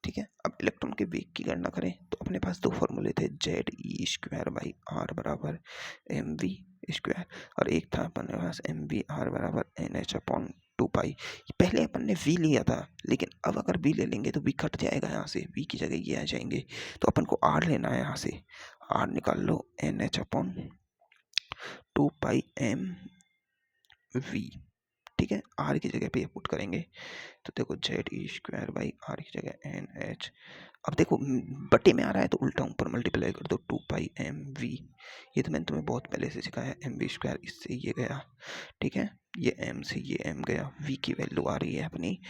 ठीक है, अब इलेक्ट्रॉन के वेग की गणना करें तो अपने पास दो फॉर्मूले थे, ZE²/R बराबर mv स्क्वायर, और एक था अपने पास MVR बराबर NH/2 पहले अपन ने v लिया था, लेकिन अब अगर v ले लेंगे तो v कट जाएगा, यहाँ से v की जगह ये आ जाएंगे, तो अपन को r लेना है, यहाँ से r निकाल लो, NH/2 mv। ठीक है, r की जगह पे पुट करेंगे तो देखो ZE²/R की जगह NH। अब देखो बटे में आ रहा है तो उल्टा ऊपर मल्टीप्लाई कर दो, 2πmv। ये तो मैंने तुम्हें बहुत पहले से सिखाया, mv², इससे ये गया। ठीक है, ये m से ये m गया, v की वैल्यू आ रही है अपनी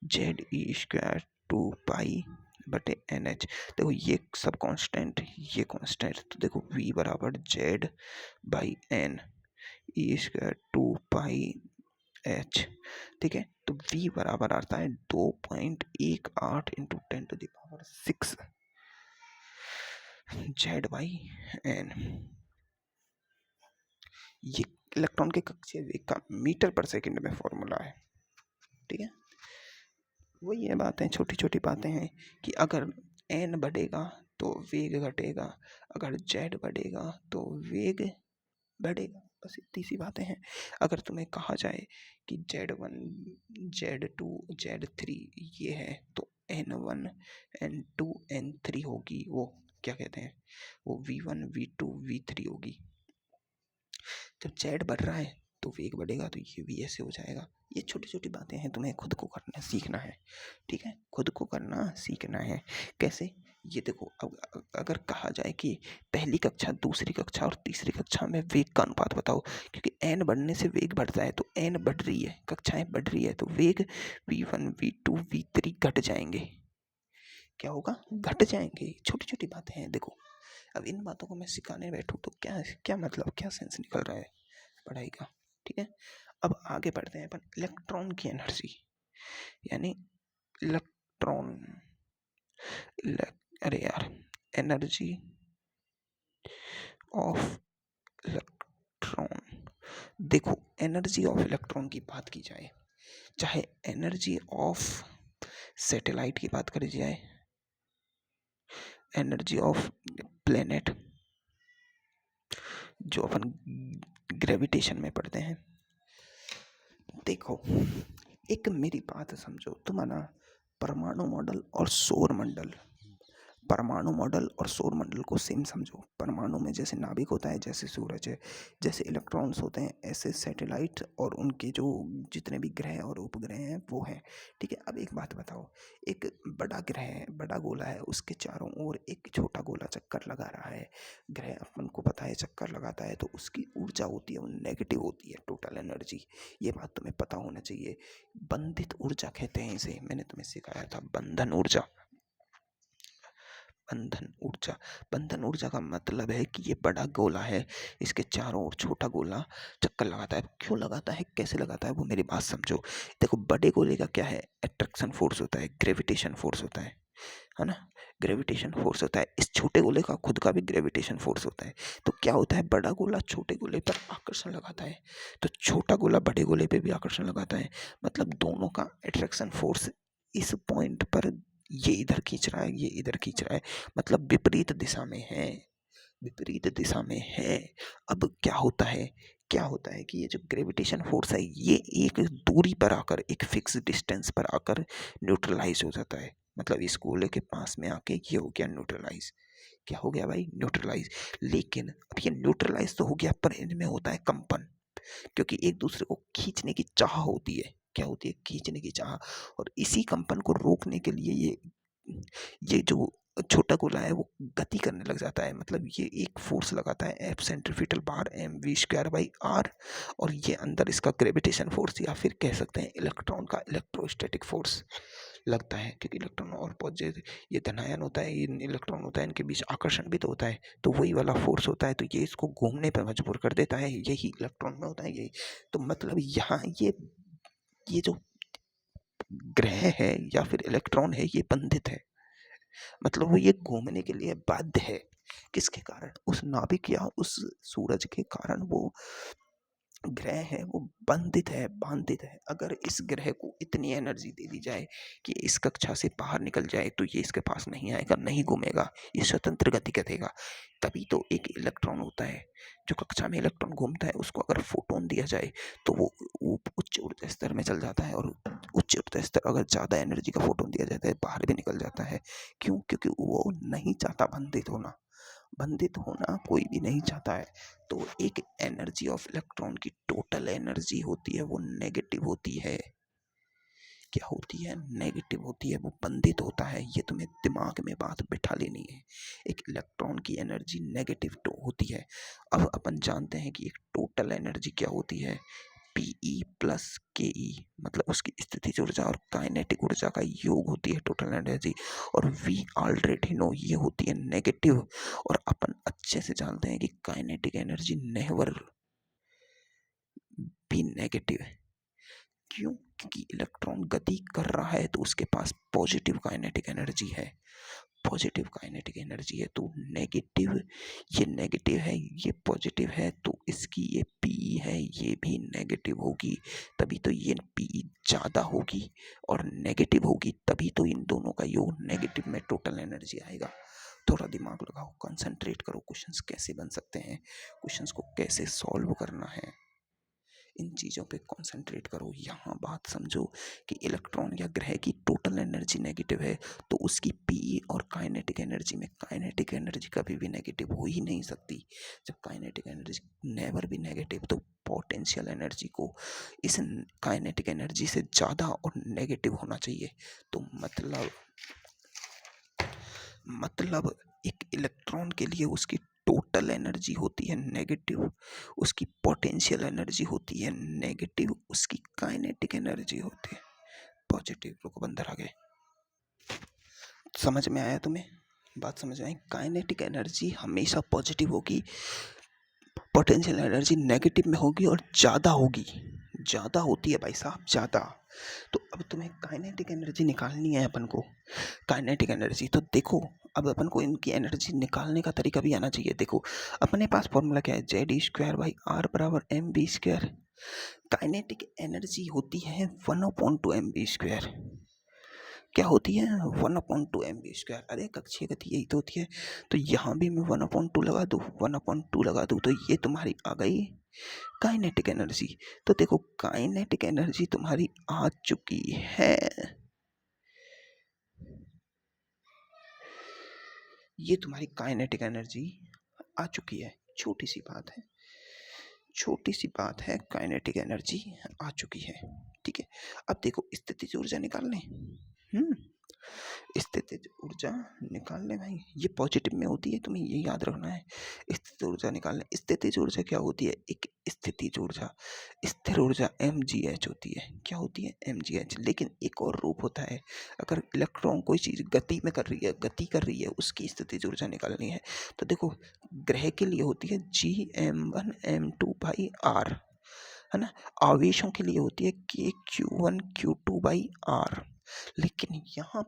ZE² 2π/NH। देखो ये सब कांस्टेंट, ये कांस्टेंट, तो देखो v बराबर Z/n E² 2πh। ठीक है, तो v बराबर आता है 2.18 इंटू 10⁶ Z/n। ये इलेक्ट्रॉन के कक्षीय वेग का मीटर पर सेकंड में फॉर्मूला है। ठीक है, वही ये बातें, छोटी छोटी बातें हैं कि अगर n बढ़ेगा तो वेग घटेगा, अगर z बढ़ेगा तो वेग बढ़ेगा, बस इतनी सी बातें हैं। अगर तुम्हें कहा जाए कि Z1 Z2 Z3 ये है, तो N1 N2 N3 होगी, वो क्या कहते हैं, वो V1 V2 V3 होगी। जब Z बढ़ रहा है तो वेग बढ़ेगा, तो ये भी ऐसे हो जाएगा। ये छोटी छोटी बातें हैं, तुम्हें खुद को करना सीखना है। ठीक है, खुद को करना सीखना है। कैसे? ये देखो, अब अगर कहा जाए कि पहली कक्षा, दूसरी कक्षा और तीसरी कक्षा में वेग का अनुपात बताओ, क्योंकि n बढ़ने से वेग बढ़ता है, तो n बढ़ रही है, कक्षाएं बढ़ रही है, तो वेग V1 V2 V3 घट जाएंगे। क्या होगा? घट जाएंगे। छोटी छोटी बातें हैं। देखो अब इन बातों को मैं सिखाने बैठूं तो क्या क्या मतलब, क्या सेंस निकल रहा है पढ़ाई का। ठीक है, अब आगे बढ़ते हैं अपन इलेक्ट्रॉन की एनर्जी, यानी इलेक्ट्रॉन, अरे यार, एनर्जी ऑफ इलेक्ट्रॉन। देखो, एनर्जी ऑफ इलेक्ट्रॉन की बात की जाए, चाहे एनर्जी ऑफ सैटेलाइट की बात करी जाए, एनर्जी ऑफ प्लेनेट जो अपन ग्रेविटेशन में पढ़ते हैं। देखो, एक मेरी बात समझो, तुम है ना परमाणु मॉडल और सौर मंडल, परमाणु मॉडल और सौर मंडल को सेम समझो। परमाणु में जैसे नाभिक होता है, जैसे सूरज है, जैसे इलेक्ट्रॉन्स होते हैं, ऐसे सैटेलाइट और उनके जो जितने भी ग्रह और उपग्रह हैं वो हैं। ठीक है, अब एक बात बताओ, एक बड़ा ग्रह है, बड़ा गोला है, उसके चारों ओर एक छोटा गोला चक्कर लगा रहा है। ग्रह अपन को पता है चक्कर लगाता है तो उसकी ऊर्जा होती है वो नेगेटिव होती है, टोटल एनर्जी। ये बात तुम्हें पता होना चाहिए। बंधित ऊर्जा कहते हैं इसे, मैंने तुम्हें सिखाया था बंधन ऊर्जा। बंधन ऊर्जा, बंधन ऊर्जा का मतलब है कि ये बड़ा गोला है, इसके चारों ओर छोटा गोला चक्कर लगाता है। क्यों लगाता है, कैसे लगाता है, वो मेरी बात समझो। देखो, बड़े गोले का क्या है, अट्रैक्शन फोर्स होता है, ग्रेविटेशन फोर्स होता है ना, ग्रेविटेशन फोर्स होता है। इस छोटे गोले का खुद का भी ग्रेविटेशन फोर्स होता है। तो क्या होता है, बड़ा गोला छोटे गोले पर आकर्षण लगाता है, तो छोटा गोला बड़े गोले पे भी आकर्षण लगाता है। मतलब दोनों का अट्रैक्शन फोर्स इस पॉइंट पर, ये इधर खींच रहा है, ये इधर खींच रहा है, मतलब विपरीत दिशा में है, विपरीत दिशा में है। अब क्या होता है, क्या होता है कि ये जो ग्रेविटेशन फोर्स है ये एक दूरी पर आकर, एक फिक्स डिस्टेंस पर आकर न्यूट्रलाइज हो जाता है। मतलब इस गोले के पास में आके ये हो गया न्यूट्रलाइज। क्या हो गया भाई, न्यूट्रलाइज। लेकिन अब ये न्यूट्रलाइज तो हो गया, पर इनमें होता है कंपन, क्योंकि एक दूसरे को खींचने की चाह होती है। क्या होती है, खींचने की चाह। और इसी कंपन को रोकने के लिए ये जो छोटा गोला है वो गति करने लग जाता है। मतलब ये एक फोर्स लगाता है, एफ सेंट्रीफ्यूगल बार M V square by R, और ये अंदर इसका ग्रेविटेशन फोर्स, या फिर कह सकते हैं इलेक्ट्रॉन का इलेक्ट्रोस्टैटिक फोर्स लगता है। क्योंकि इलेक्ट्रॉन और पॉजिटिव, ये धनायन होता है, ये इलेक्ट्रॉन होता है, इनके बीच आकर्षण भी तो होता है, तो वही वाला फोर्स होता है, तो ये इसको घूमने पर मजबूर कर देता है। यही इलेक्ट्रॉन में होता है, यही। तो मतलब यहाँ ये जो ग्रह है या फिर इलेक्ट्रॉन है ये बंधित है, मतलब वो ये घूमने के लिए बाध्य है। किसके कारण, उस नाभिक या उस सूरज के कारण वो ग्रह है वो बंधित है, बांधित है। अगर इस ग्रह को इतनी एनर्जी दे दी जाए कि इस कक्षा से बाहर निकल जाए तो ये इसके पास नहीं आएगा, नहीं घूमेगा, ये स्वतंत्र गति करेगा। तभी तो एक इलेक्ट्रॉन होता है, जो कक्षा में इलेक्ट्रॉन घूमता है, उसको अगर फोटोन दिया जाए तो वो उच्च ऊर्जा स्तर में चल जाता है, और उच्च ऊर्जा स्तर अगर ज़्यादा एनर्जी का फोटोन दिया जाता है बाहर भी निकल जाता है। क्यों, क्योंकि वो नहीं चाहता बंधित होना, बंधित होना कोई भी नहीं चाहता है। तो एक एनर्जी ऑफ इलेक्ट्रॉन की टोटल एनर्जी होती है वो नेगेटिव होती है। क्या होती है, नेगेटिव होती है, वो बंधित होता है। ये तुम्हें दिमाग में बात बिठा लेनी है। एक इलेक्ट्रॉन की एनर्जी नेगेटिव होती है। अब अपन जानते हैं कि एक टोटल एनर्जी क्या होती है, पीई प्लस के ई, मतलब उसकी स्थितिज ऊर्जा और काइनेटिक ऊर्जा का योग होती है टोटल एनर्जी। और वी ऑलरेडी नो ये होती है नेगेटिव। और अपन अच्छे से जानते हैं कि काइनेटिक एनर्जी नेवर भी नेगेटिव है। क्यों, क्योंकि इलेक्ट्रॉन गति कर रहा है तो उसके पास पॉजिटिव काइनेटिक एनर्जी है, पॉजिटिव काइनेटिक एनर्जी है। तो नेगेटिव, ये नेगेटिव है, ये पॉजिटिव है, तो इसकी ये पी है, ये भी नेगेटिव होगी। तभी तो ये पी ज़्यादा होगी और नेगेटिव होगी, तभी तो इन दोनों का योग नेगेटिव में टोटल एनर्जी आएगा। थोड़ा दिमाग लगाओ, कंसंट्रेट करो, क्वेश्चंस कैसे बन सकते हैं, क्वेश्चंस को कैसे सॉल्व करना है, इन चीज़ों पे कंसंट्रेट करो। यहाँ बात समझो कि इलेक्ट्रॉन या ग्रह की टोटल एनर्जी नेगेटिव है, तो उसकी पी और काइनेटिक एनर्जी में, काइनेटिक एनर्जी कभी भी नेगेटिव हो ही नहीं सकती। जब काइनेटिक एनर्जी नेवर भी नेगेटिव, तो पोटेंशियल एनर्जी को इस काइनेटिक एनर्जी से ज़्यादा और नेगेटिव होना चाहिए। तो मतलब एक इलेक्ट्रॉन के लिए उसकी टोटल एनर्जी होती है नेगेटिव, उसकी पोटेंशियल एनर्जी होती है नेगेटिव, उसकी काइनेटिक एनर्जी होती है पॉजिटिव। रुको, बंदर आ गए। समझ में आया तुम्हें, बात समझ में आई। काइनेटिक एनर्जी हमेशा पॉजिटिव होगी, पोटेंशियल एनर्जी नेगेटिव में होगी और ज़्यादा होगी, ज़्यादा होती है भाई साहब, ज़्यादा। तो अब तुम्हें काइनेटिक एनर्जी निकालनी है अपन को, काइनेटिक एनर्जी। तो देखो, अब अपन को इनकी एनर्जी निकालने का तरीका भी आना चाहिए। देखो अपने पास फॉर्मूला क्या है, Z²/R बराबर mv²। काइनेटिक एनर्जी होती है 1/2mv²। क्या होती है 1/2mv²। अरे कक्षीय गति यही तो होती है। तो यहाँ भी मैं 1/2 लगा दूँ, 1/2 लगा दूँ, तो ये तुम्हारी आ गई काइनेटिक एनर्जी। तो देखो काइनेटिक एनर्जी तुम्हारी आ चुकी है, ये तुम्हारी काइनेटिक एनर्जी आ चुकी है। छोटी सी बात है, छोटी सी बात है, काइनेटिक एनर्जी आ चुकी है। ठीक है, अब देखो स्थितिज ऊर्जा निकालने। स्थितिज ऊर्जा निकालने भाई, ये पॉजिटिव में होती है, तुम्हें ये याद रखना है। स्थितिज ऊर्जा निकालने, स्थितिज ऊर्जा क्या होती है, एक स्थितिज ऊर्जा, स्थिर ऊर्जा mgh होती है। क्या होती है mgh। लेकिन एक और रूप होता है, अगर इलेक्ट्रॉन कोई चीज गति में कर रही है, गति कर रही है, उसकी स्थितिज ऊर्जा निकालनी है, तो देखो ग्रह के लिए होती है Gm1m2/r, है ना। आवेशों के लिए होती है K(q1q2)/r। लेकिन यहाँ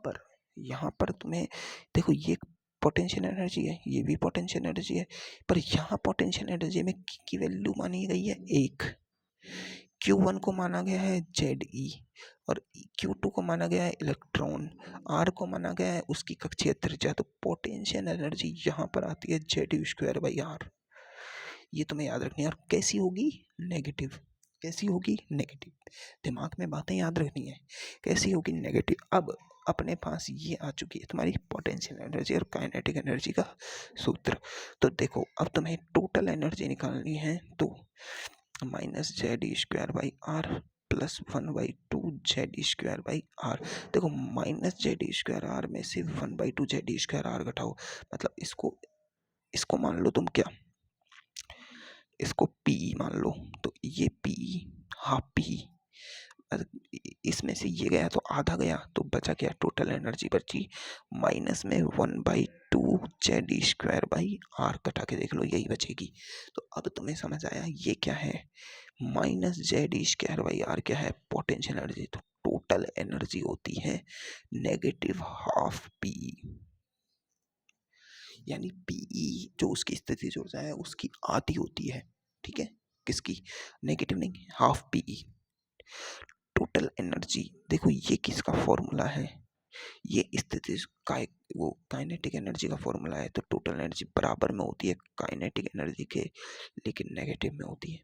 पर तुम्हें देखो, ये पोटेंशियल एनर्जी है, ये भी पोटेंशियल एनर्जी है, पर यहाँ पोटेंशियल एनर्जी में की वैल्यू मानी गई है 1, Q1 को माना गया है Ze और Q2 को माना गया है इलेक्ट्रॉन, R को माना गया है उसकी कक्षीय त्रिज्या। तो पोटेंशियल एनर्जी यहाँ पर आती है Zu²/R। ये तुम्हें याद रखनी है। और कैसी होगी, नेगेटिव। कैसी होगी, नेगेटिव। दिमाग में बातें याद रखनी है, कैसी होगी, नेगेटिव। अब अपने पास ये आ चुकी है तुम्हारी पोटेंशियल एनर्जी और काइनेटिक एनर्जी का सूत्र। तो देखो अब तुम्हें टोटल एनर्जी निकालनी है, तो -Ze²/R प्लस 1/2 Ze²/R। देखो -Ze² में से 1/2 Ze² घटाओ, मतलब इसको मान लो तुम क्या, इसको Pe मान लो, तो ये Pe हाफ Pe, इसमें से ये गया तो आधा गया, तो बचा क्या, टोटल एनर्जी बची माइनस में 1/2 Ze²/R। कटा के देख लो, यही बचेगी। तो अब तुम्हें समझ आया ये क्या है, -Ze²/R क्या है, पोटेंशियल एनर्जी। तो टोटल एनर्जी होती है -½ Pe, यानी Pe जो उसकी स्थितिज ऊर्जा है उसकी आधी होती है। ठीक है, किसकी, नेगेटिव नहीं, ½ Pe। टोटल एनर्जी देखो, ये किसका फॉर्मूला है, ये स्थितिज का वो काइनेटिक एनर्जी का फॉर्मूला है। तो टोटल एनर्जी बराबर में होती है काइनेटिक एनर्जी के, लेकिन नेगेटिव में होती है।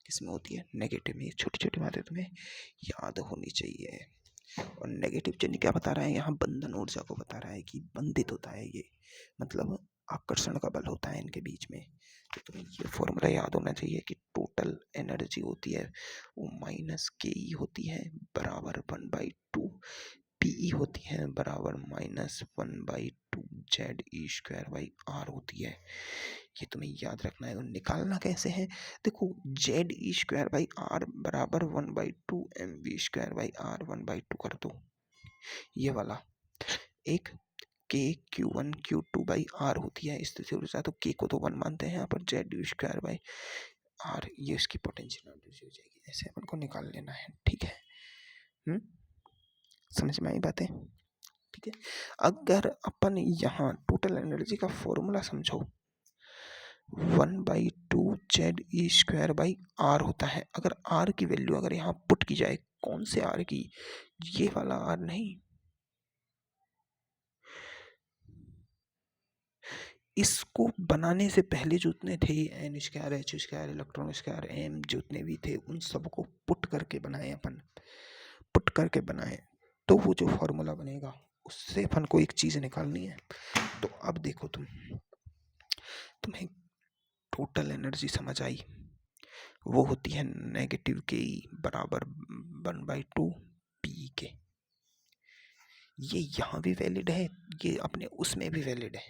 किसमें होती है, नेगेटिव में। छोटी छोटी बातें तुम्हें याद होनी चाहिए। और नेगेटिव चिन्ह क्या बता रहा है, यहाँ बंधन ऊर्जा को बता रहा है कि बंधित होता है ये, मतलब आकर्षण का बल होता है इनके बीच में। तो तुम्हें ये फॉर्मूला याद होना चाहिए कि टोटल एनर्जी होती है वो -ke होती है बराबर 1/2 Pe होती है बराबर -1/2 Ze²/R होती है। ये तुम्हें याद रखना है। और निकालना कैसे है, देखो Ze²/R बराबर 1/2 mv²/R 1/2 कर दो, ये वाला एक K(q1q2)/R होती है स्थितिज ऊर्जा। तो K को तो 1 मानते हैं यहाँ पर, Ze²/R ये इसकी पोटेंशियल एनर्जी हो जाएगी। ऐसे अपन को निकाल लेना है, ठीक है। समझ में आई बातें, ठीक है। अगर अपन यहाँ टोटल एनर्जी का फॉर्मूला समझो, 1/2 Ze²/R होता है। अगर R की वैल्यू अगर यहाँ पुट की जाए, कौन से R की, ये वाला R नहीं, इसको बनाने से पहले जितने थे n², h², electron square, m जितने भी थे, उन सबको पुट करके बनाए अपन, पुट करके बनाए, तो वो जो फॉर्मूला बनेगा उससे अपन को एक चीज निकालनी है। तो अब देखो तुम्हें टोटल एनर्जी समझ आई, वो होती है -ke बराबर 1/2 Pe के। ये यहाँ भी वैलिड है, ये अपने उसमें भी वैलिड है।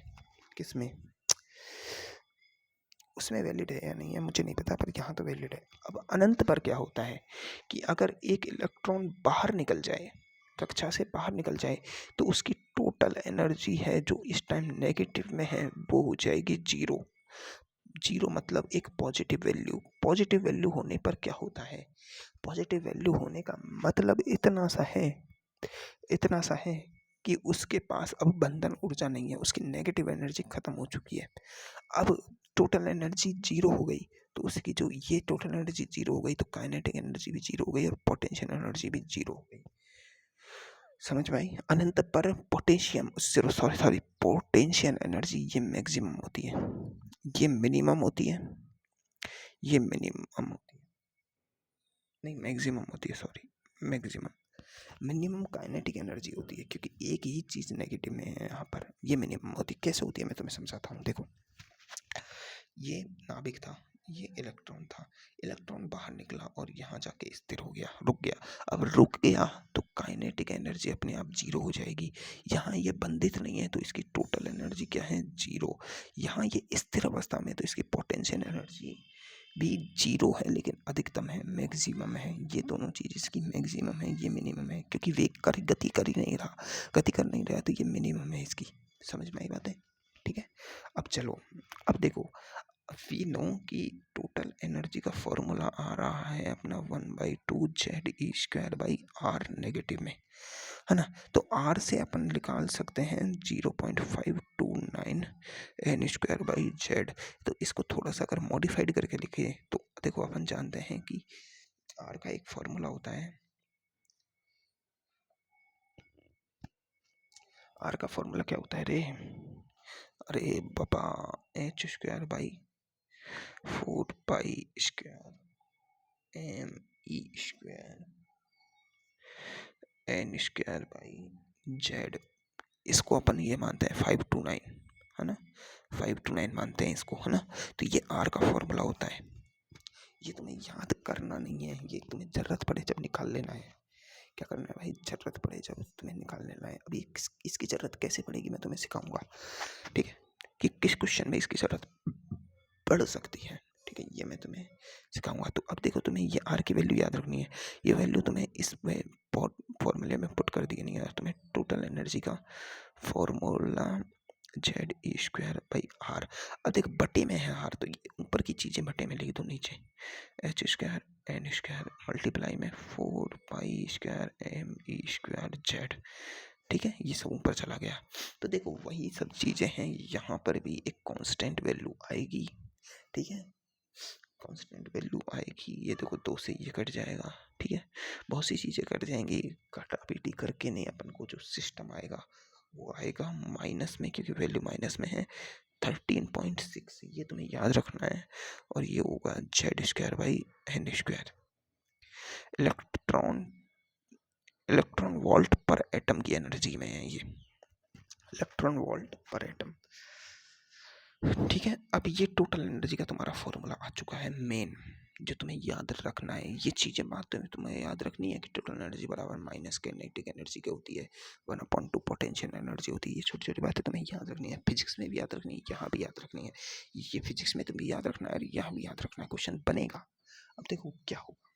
किसमें, उसमें वैलिड है या नहीं है मुझे नहीं पता, पर यहाँ तो वैलिड है। अब अनंत पर क्या होता है कि अगर एक इलेक्ट्रॉन बाहर निकल जाए, कक्षा से बाहर निकल जाए, तो उसकी टोटल एनर्जी है जो इस टाइम नेगेटिव में है वो हो जाएगी 0। 0 मतलब एक पॉजिटिव वैल्यू। पॉजिटिव वैल्यू होने पर क्या होता है, पॉजिटिव वैल्यू होने का मतलब इतना सा है कि उसके पास अब बंधन ऊर्जा नहीं है, उसकी नेगेटिव एनर्जी खत्म हो चुकी है। अब टोटल एनर्जी जीरो हो गई, तो उसकी जो ये टोटल एनर्जी जीरो हो गई, तो काइनेटिक एनर्जी भी जीरो हो गई और पोटेंशियल एनर्जी भी जीरो हो गई। समझ में आई? अनंत पर potassium sorry sorry potential energy ये मैक्सिमम होती है, ये मिनिमम होती है, ये मिनिमम होती है, नहीं मैक्सिमम होती है, sorry maximum. Minimum kinetic energy होती है, क्योंकि एक ही चीज़ नेगेटिव में है यहाँ पर, ये मिनिमम होती है। कैसे होती है मैं तुम्हें समझाता हूँ। देखो, ये नाभिक था, ये इलेक्ट्रॉन था, इलेक्ट्रॉन बाहर निकला और यहाँ जाके स्थिर हो गया, रुक गया। अब रुक गया तो काइनेटिक एनर्जी अपने आप जीरो हो जाएगी। यहाँ ये बंधित नहीं है तो इसकी टोटल एनर्जी क्या है? जीरो। यहाँ ये स्थिर अवस्था में तो इसकी पोटेंशियल एनर्जी भी जीरो है, लेकिन अधिकतम है, मैक्सिमम है। ये दोनों चीज़ इसकी मैक्सिमम है, ये मिनिमम है, क्योंकि वेग कर गति कर ही नहीं रहा, गति कर नहीं रहा, तो ये मिनिमम है इसकी। समझ में आई बात है? ठीक है। अब चलो, अब देखो, वी नो कि टोटल एनर्जी का फॉर्मूला आ रहा है अपना 1/2 ZE² नेगेटिव में, है ना। तो आर से अपन निकाल सकते हैं 0.529 N²/Z। तो इसको थोड़ा सा अगर मॉडिफाइड करके लिखे तो देखो, अपन जानते हैं कि आर का एक फॉर्मूला होता है, आर का फॉर्मूला क्या होता है रे? अरे बाबा, H²/4π² ME²N²/Z। इसको अपन ये मानते हैं 529, है ना, 529 मानते हैं इसको, है ना। तो ये आर का फॉर्मूला होता है। ये तुम्हें याद करना नहीं है, ये तुम्हें जरूरत पड़े जब निकाल लेना है। क्या करना है भाई? जरूरत पड़े जब तुम्हें निकाल लेना है। अभी इसकी जरूरत कैसे पड़ेगी मैं तुम्हें सिखाऊंगा, ठीक है, कि किस क्वेश्चन में इसकी जरूरत पड़ सकती है, ठीक है, ये मैं तुम्हें सिखाऊंगा। तो अब देखो, तुम्हें ये आर की वैल्यू याद रखनी है। ये वैल्यू तुम्हें इस फॉर्मूले में पुट कर देनी है। तुम्हें टोटल एनर्जी का फॉर्मूला ZE²/R। अब देख, बटे में है आर, तो ये ऊपर की चीज़ें बटे में लिख दो, नीचे H²N² मल्टीप्लाई में 4π² ME²Z। ठीक है, ये सब ऊपर चला गया। तो देखो, वही सब चीज़ें हैं, यहाँ पर भी एक कांस्टेंट वैल्यू आएगी, ठीक है, कांस्टेंट वैल्यू आएगी। ये देखो, 2 से ये कट जाएगा, ठीक है, बहुत सी चीज़ें कट जाएंगी, काटा पीटी करके नहीं, अपन को जो सिस्टम आएगा वो आएगा माइनस में, क्योंकि वैल्यू माइनस में है 13.6, ये तुम्हें याद रखना है। और ये होगा Z²/N²। इलेक्ट्रॉन वोल्ट पर एटम की एनर्जी में है ये, इलेक्ट्रॉन वोल्ट पर एटम, ठीक है। अब ये टोटल एनर्जी का तुम्हारा फॉर्मूला आ चुका है मेन, जो तुम्हें याद रखना है। ये चीज़ें बातें तुम्हें याद रखनी है कि टोटल एनर्जी बराबर माइनस काइनेटिक एनर्जी क्या होती है, 1/2 पोटेंशियल एनर्जी होती है। ये छोटी छोटी बातें तुम्हें याद रखनी है, फिजिक्स में भी याद रखनी है, यहाँ भी याद रखनी है। ये फिजिक्स में तुम्हें याद रखना है और यहाँ भी याद रखना है, क्वेश्चन बनेगा। अब देखो क्या होगा,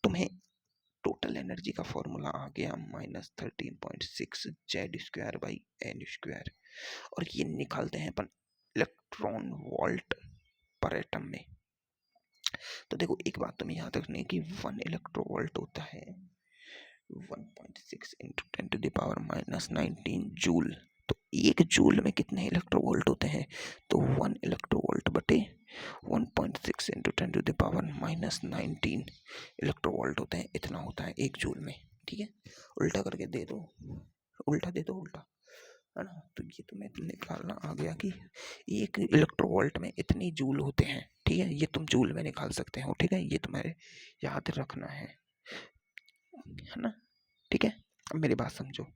तुम्हें टोटल एनर्जी का फॉर्मूला आ गया -13.6 Z²/N², और ये निकालते हैं अपन इलेक्ट्रॉन वोल्ट पर एटम में। तो देखो, एक बात तुम्हें याद रखनी है कि 1 इलेक्ट्रोवोल्ट होता है 1.6 × 10⁻⁻19 जूल। तो 1 जूल में कितने इलेक्ट्रोवोल्ट होते हैं? तो 1 इलेक्ट्रोवोल्ट बटे 1.6 × 10⁻⁻19 इलेक्ट्रोवोल्ट होते हैं, इतना होता है 1 जूल में, ठीक है। उल्टा करके दे दो, उल्टा दे दो, उल्टा, है ना। तो ये तुम्हें निकालना आ गया कि 1 इलेक्ट्रोवोल्ट में इतनी जूल होते हैं, ठीक है। ये तुम जूल में निकाल सकते हो, ठीक है, ये तुम्हें याद रखना है ना, ठीक है। अब मेरी बात समझो,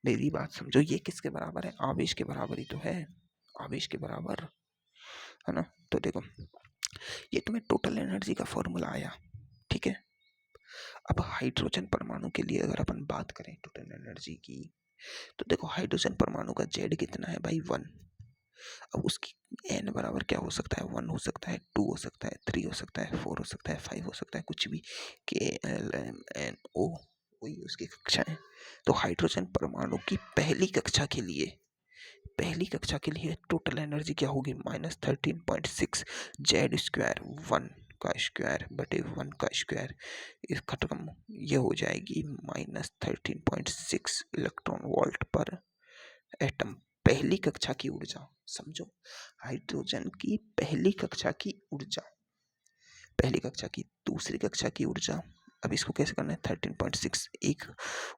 मेरी बात समझो, ये किसके बराबर है? आवेश के बराबर ही तो है, आवेश के बराबर, है ना। तो देखो, ये तुम्हें टोटल एनर्जी का फॉर्मूला आया, ठीक है। अब हाइड्रोजन परमाणु के लिए अगर अपन बात करें टोटल एनर्जी की, तो देखो, हाइड्रोजन परमाणु का Z कितना है भाई? 1। अब उसकी n बराबर क्या हो सकता है? 1 हो सकता है, 2 हो सकता है, 3 हो सकता है, 4 हो सकता है, 5 हो सकता है, कुछ भी, KLMNO, वही उसकी कक्षा है। तो हाइड्रोजन परमाणु की पहली कक्षा के लिए टोटल एनर्जी क्या होगी? -13.6 Z², 1, का स्क्वायर बटे 1 का स्क्वायर, इस खत्म, ये हो जाएगी -13.6 इलेक्ट्रॉन वोल्ट पर एटम। पहली कक्षा की ऊर्जा समझो, हाइड्रोजन की पहली कक्षा की ऊर्जा, पहली कक्षा की, दूसरी कक्षा की ऊर्जा। अब इसको कैसे करना है, 13.6, एक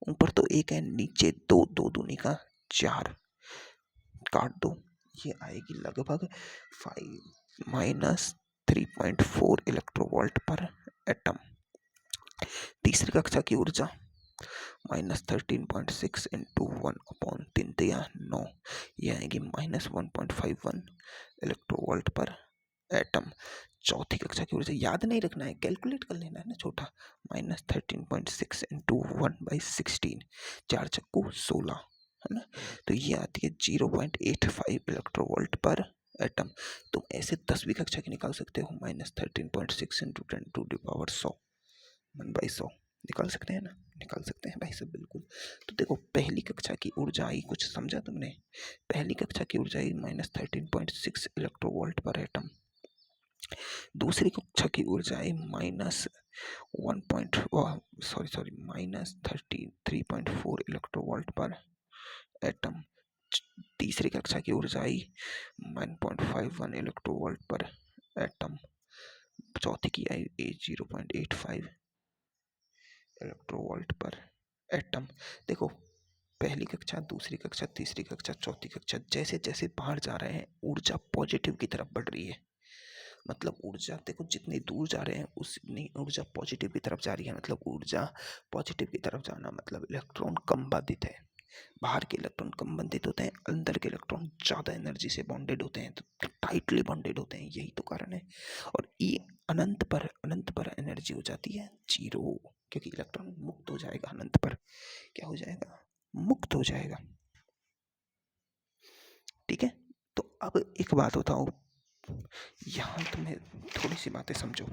ऊपर तो एक है, नीचे दो, दो दूनी का 4, काट दो, ये आएगी लगभग 5 -3.4 इलेक्ट्रोवोल्ट पर एटम। तीसरी कक्षा की ऊर्जा -13.6 इंटू 1/3, 9, ये आएगी -1.51 इलेक्ट्रोवोल्ट पर एटम। चौथी कक्षा की ऊर्जा याद नहीं रखना है, कैलकुलेट कर लेना है ना छोटा, -13.6 इंटू 1/16, 4 चक्कू 16, है ना, तो ये आती है 0.85 इलेक्ट्रोवोल्ट पर एटम। तुम ऐसे 10वीं कक्षा की निकाल सकते हो, -13.6 इंटू 10⁻100, 1/100 निकाल सकते हैं ना, निकाल सकते हैं भाई सब, बिल्कुल। तो देखो पहली कक्षा की ऊर्जा आई, कुछ समझा तुमने, पहली कक्षा की ऊर्जा आई -13.6 इलेक्ट्रोवोल्ट पर एटम। दूसरी कक्षा की ऊर्जा आई -33.4 इलेक्ट्रोवोल्ट पर एटम। तीसरी कक्षा की ऊर्जा आई 1.51 इलेक्ट्रोवोल्ट पर एटम। चौथी की आई 0.85 इलेक्ट्रोवोल्ट पर एटम। देखो पहली कक्षा, दूसरी कक्षा, तीसरी कक्षा, चौथी कक्षा, जैसे जैसे बाहर जा रहे हैं ऊर्जा पॉजिटिव की तरफ बढ़ रही है, मतलब ऊर्जा देखो जितनी दूर जा रहे हैं उतनी ऊर्जा पॉजिटिव की तरफ जा रही है, मतलब ऊर्जा पॉजिटिव की तरफ जाना मतलब इलेक्ट्रॉन कम बाधित है, बाहर के इलेक्ट्रॉन कम बंधित होते हैं, अंदर के इलेक्ट्रॉन ज़्यादा एनर्जी से बॉन्डेड होते हैं, तो टाइटली बॉन्डेड होते हैं, यही तो कारण है। और ई अनंत पर एनर्जी हो जाती है 0, क्योंकि इलेक्ट्रॉन मुक्त हो जाएगा अनंत पर, क्या हो जाएगा, मुक्त हो जाएगा। ठीक है, तो अब एक बात बताओ, यहाँ तुम्हें थोड़ी सी बातें समझो,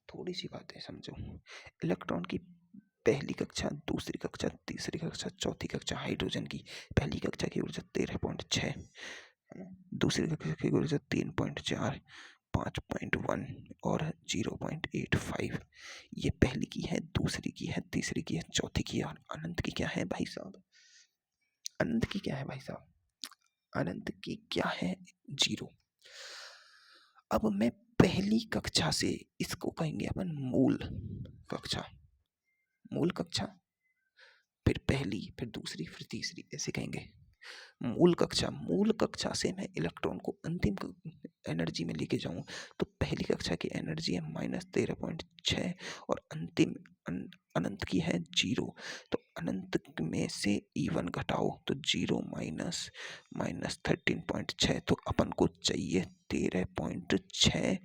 थोड़ी सी बातें समझो। इलेक्ट्रॉन की पहली कक्षा, दूसरी कक्षा, तीसरी कक्षा, चौथी कक्षा, हाइड्रोजन की पहली कक्षा की ऊर्जा 13.6, दूसरी कक्षा की ऊर्जा 3.4, 5.1 और 0.85। ये पहली की है, दूसरी की है, तीसरी की है, चौथी की है, और अनंत की क्या है भाई साहब, अनंत की क्या है भाई साहब, अनंत की क्या है, 0। अब मैं पहली कक्षा से, इसको कहेंगे अपन मूल कक्षा, मूल कक्षा, फिर पहली, फिर दूसरी, फिर तीसरी, ऐसे कहेंगे मूल कक्षा। मूल कक्षा से मैं इलेक्ट्रॉन को अंतिम एनर्जी में लेके जाऊं, तो पहली कक्षा की एनर्जी है -13.6 और अंतिम अनंत की है 0, तो अनंत में से E1 घटाओ तो 0 -13.6, तो अपन को चाहिए 13.6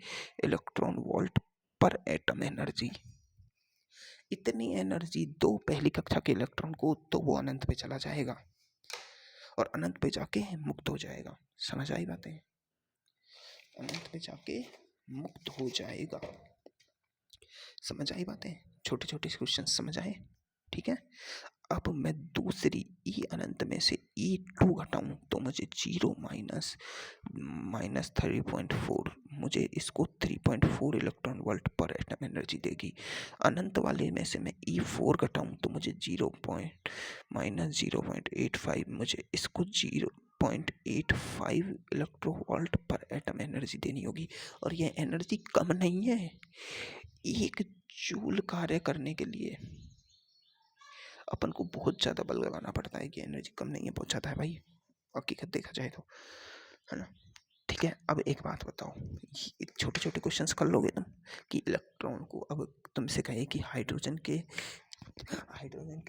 इलेक्ट्रॉन वोल्ट पर एटम एनर्जी। इतनी एनर्जी दो पहली कक्षा के इलेक्ट्रॉन को, तो वो अनंत पे चला जाएगा और अनंत पे जाके मुक्त हो जाएगा। समझ आई बातें, अनंत पे जाके मुक्त हो जाएगा। समझ आई बातें, छोटे छोटे क्वेश्चन समझ आए, ठीक है। अब मैं दूसरी ई अनंत में से E2 घटाऊं तो मुझे 0 -3.4, मुझे इसको 3.4 इलेक्ट्रॉन वोल्ट पर एटम एनर्जी देगी। अनंत वाले में से मैं E4 घटाऊं तो मुझे -0.85, मुझे इसको 0.85 इलेक्ट्रो वोल्ट पर एटम एनर्जी देनी होगी। और यह एनर्जी कम नहीं है, 1 जूल कार्य करने के लिए अपन को बहुत ज़्यादा बल लगाना पड़ता है, कि एनर्जी कम नहीं है, बहुत ज़्यादा है भाई, हकीकत देखा जाए तो, है ना। ठीक है, अब एक बात बताओ, छोटे छोटे क्वेश्चंस कर लोगे तुम, कि इलेक्ट्रॉन को अब तुमसे कहे कि हाइड्रोजन के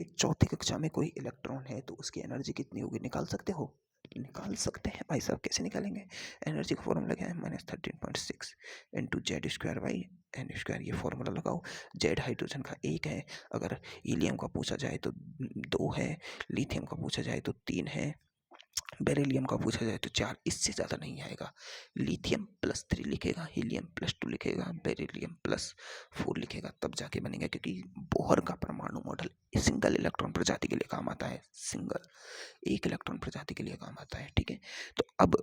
चौथी कक्षा में कोई इलेक्ट्रॉन है तो उसकी एनर्जी कितनी होगी, निकाल सकते हो, निकाल सकते हैं भाई साहब। कैसे निकालेंगे, एनर्जी का फॉर्मूला क्या है, -13.6 इंटू Z²/n², ये फॉर्मूला लगाओ। जेड हाइड्रोजन का 1 है, अगर हीलियम का पूछा जाए तो 2 है, लिथियम का पूछा जाए तो 3 है, बेरिलियम का पूछा जाए तो 4, इससे ज़्यादा नहीं आएगा। लिथियम +3 लिखेगा, हीलियम +2 लिखेगा, बेरिलियम +4 लिखेगा, तब जाके बनेगा, क्योंकि बोहर का परमाणु मॉडल सिंगल इलेक्ट्रॉन प्रजाति के लिए काम आता है, सिंगल, एक इलेक्ट्रॉन प्रजाति के लिए काम आता है, ठीक है। तो अब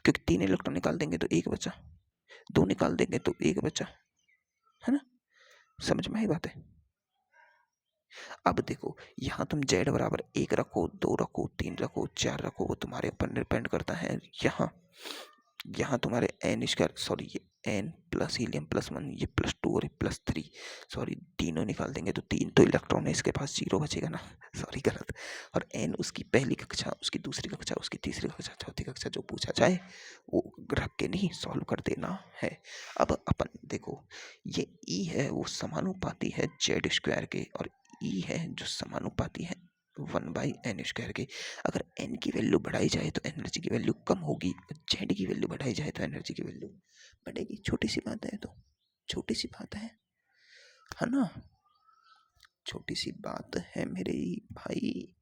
क्योंकि 3 इलेक्ट्रॉन निकाल देंगे तो 1 बचा, 2 निकाल देंगे तो 1 बचा, है ना? समझ में आई बात है? अब देखो यहाँ तुम z बराबर 1 रखो, 2 रखो, 3 रखो, 4 रखो, वो तुम्हारे ऊपर डिपेंड करता है। यहाँ तुम्हारे n स्क्वायर, सॉरी ये n प्लस हीलियम प्लस 1, ये +2 और ये +3, सॉरी तीनों निकाल देंगे तो 3 तो इलेक्ट्रॉन है, इसके पास 0 बचेगा ना, सॉरी गलत। और n उसकी पहली कक्षा, उसकी दूसरी कक्षा, उसकी तीसरी कक्षा, चौथी कक्षा, जो पूछा जाए वो रख के नहीं सॉल्व कर देना है। अब अपन देखो ये E है वो समानुपाती है z स्क्वायर के, और E है जो समानुपाती है 1/n² के। अगर n की वैल्यू बढ़ाई जाए तो एनर्जी की वैल्यू कम होगी, z की वैल्यू बढ़ाई जाए तो एनर्जी की वैल्यू बढ़ेगी। छोटी सी बात है, तो छोटी सी बात है ना, छोटी सी बात है मेरे भाई।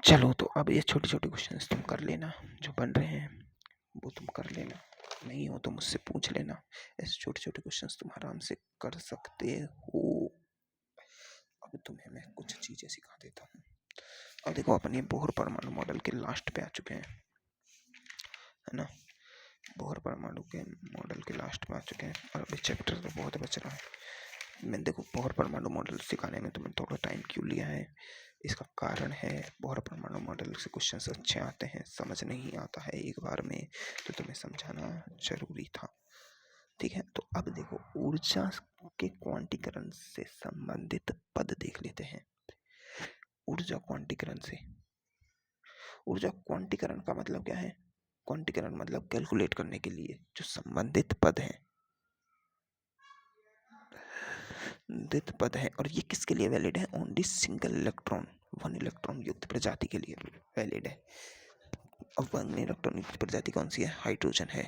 चलो तो अब ये छोटे छोटे क्वेश्चंस तुम कर लेना, जो बन रहे हैं वो तुम कर लेना, नहीं हो तो मुझसे पूछ लेना। ऐसे छोटे छोटे क्वेश्चंस तुम आराम से कर सकते हो। अब तुम्हें मैं कुछ चीज़ें सिखा देता हूँ। अब देखो अपन ये बोहर परमाणु मॉडल के लास्ट पे आ चुके हैं, है ना? बोहर परमाणु के मॉडल के लास्ट पे आ चुके हैं और अभी चैप्टर तो बहुत बच रहा है। मैं देखो बोहर परमाणु मॉडल सिखाने में तुम्हें थोड़ा टाइम क्यों लिया है, इसका कारण है बोहर परमाणु मॉडल से क्वेश्चन अच्छे आते हैं, समझ नहीं आता है एक बार में, तो तुम्हें समझाना जरूरी था। ठीक है, तो अब देखो ऊर्जा के क्वांटीकरण से संबंधित पद देख लेते हैं। ऊर्जा क्वांटीकरण से, ऊर्जा क्वांटीकरण का मतलब क्या है? क्वांटीकरण मतलब कैलकुलेट करने के लिए जो संबंधित पद है, संबंधित पद है, और ये किसके लिए वैलिड है? ओनली सिंगल इलेक्ट्रॉन, 1 इलेक्ट्रॉन युक्त प्रजाति के लिए वैलिड है। अब 1 इलेक्ट्रॉन युक्त प्रजाति कौन सी है? हाइड्रोजन है,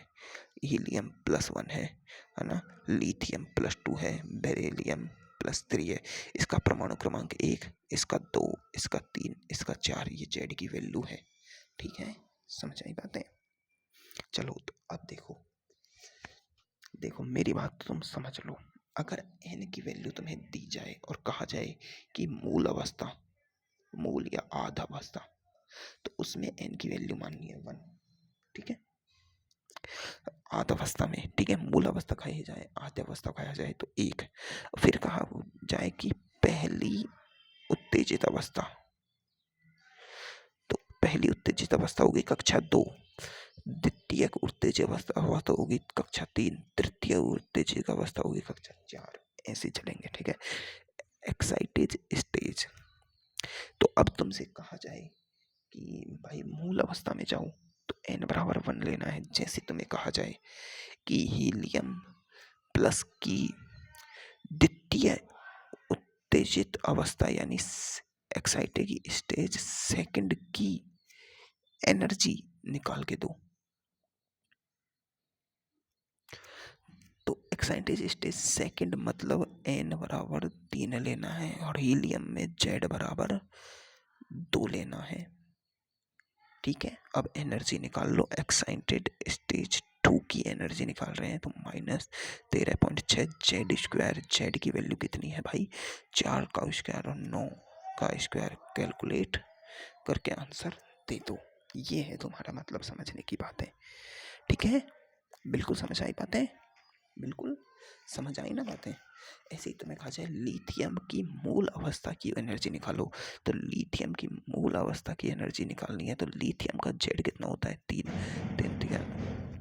हीलियम +1 है ना, लिथियम +2 है, बेरिलियम +3 है। इसका परमाणु क्रमांक 1, इसका 2, इसका 3, इसका 4, ये जेड की वैल्यू है। ठीक है, समझ आई बातें? चलो तो अब देखो मेरी बात तो तुम समझ लो। अगर n की वैल्यू तुम्हें दी जाए और कहा जाए कि मूल अवस्था, मूल या आधा अवस्था, तो उसमें n की वैल्यू माननी है 1। ठीक है, आधा अवस्था में, ठीक है, मूल अवस्था खाई जाए, आधा अवस्था खाया जाए तो 1। फिर कहा जाए कि पहली उत्तेजित अवस्था, तो पहली उत्तेजित अवस्था होगी कक्षा 2, द्वितीय उत्तेजित अवस्था होगी कक्षा 3, तृतीय उत्तेजित अवस्था होगी कक्षा 4, ऐसे चलेंगे। ठीक है, एक्साइटेड स्टेज। तो अब तुमसे कहा जाए कि भाई मूल अवस्था में जाओ तो n बराबर 1 लेना है। जैसे तुम्हें कहा जाए कि हीलियम प्लस की द्वितीय उत्तेजित अवस्था यानी एक्साइटेड स्टेज सेकंड की एनर्जी निकाल के दो, तो एक्साइटेड स्टेज सेकंड मतलब n बराबर 3 लेना है और हीलियम में z बराबर 2 लेना है। ठीक है, अब एनर्जी निकाल लो। एक्साइटेड स्टेज 2 की एनर्जी निकाल रहे हैं तो -13.6 जेड स्क्वायर, जेड की वैल्यू कितनी है भाई? 4 का स्क्वायर और 9 का स्क्वायर, कैलकुलेट करके आंसर दे दो। ये है तुम्हारा मतलब समझने की बातें। ठीक है, बिल्कुल समझ आई बातें? बिल्कुल समझ आई ना बातें? ऐसे ही तुम्हें कहा जाए लिथियम की मूल अवस्था की एनर्जी निकालो, तो लिथियम की मूल अवस्था की एनर्जी निकालनी है तो लिथियम का जेड कितना होता है? 3 3 3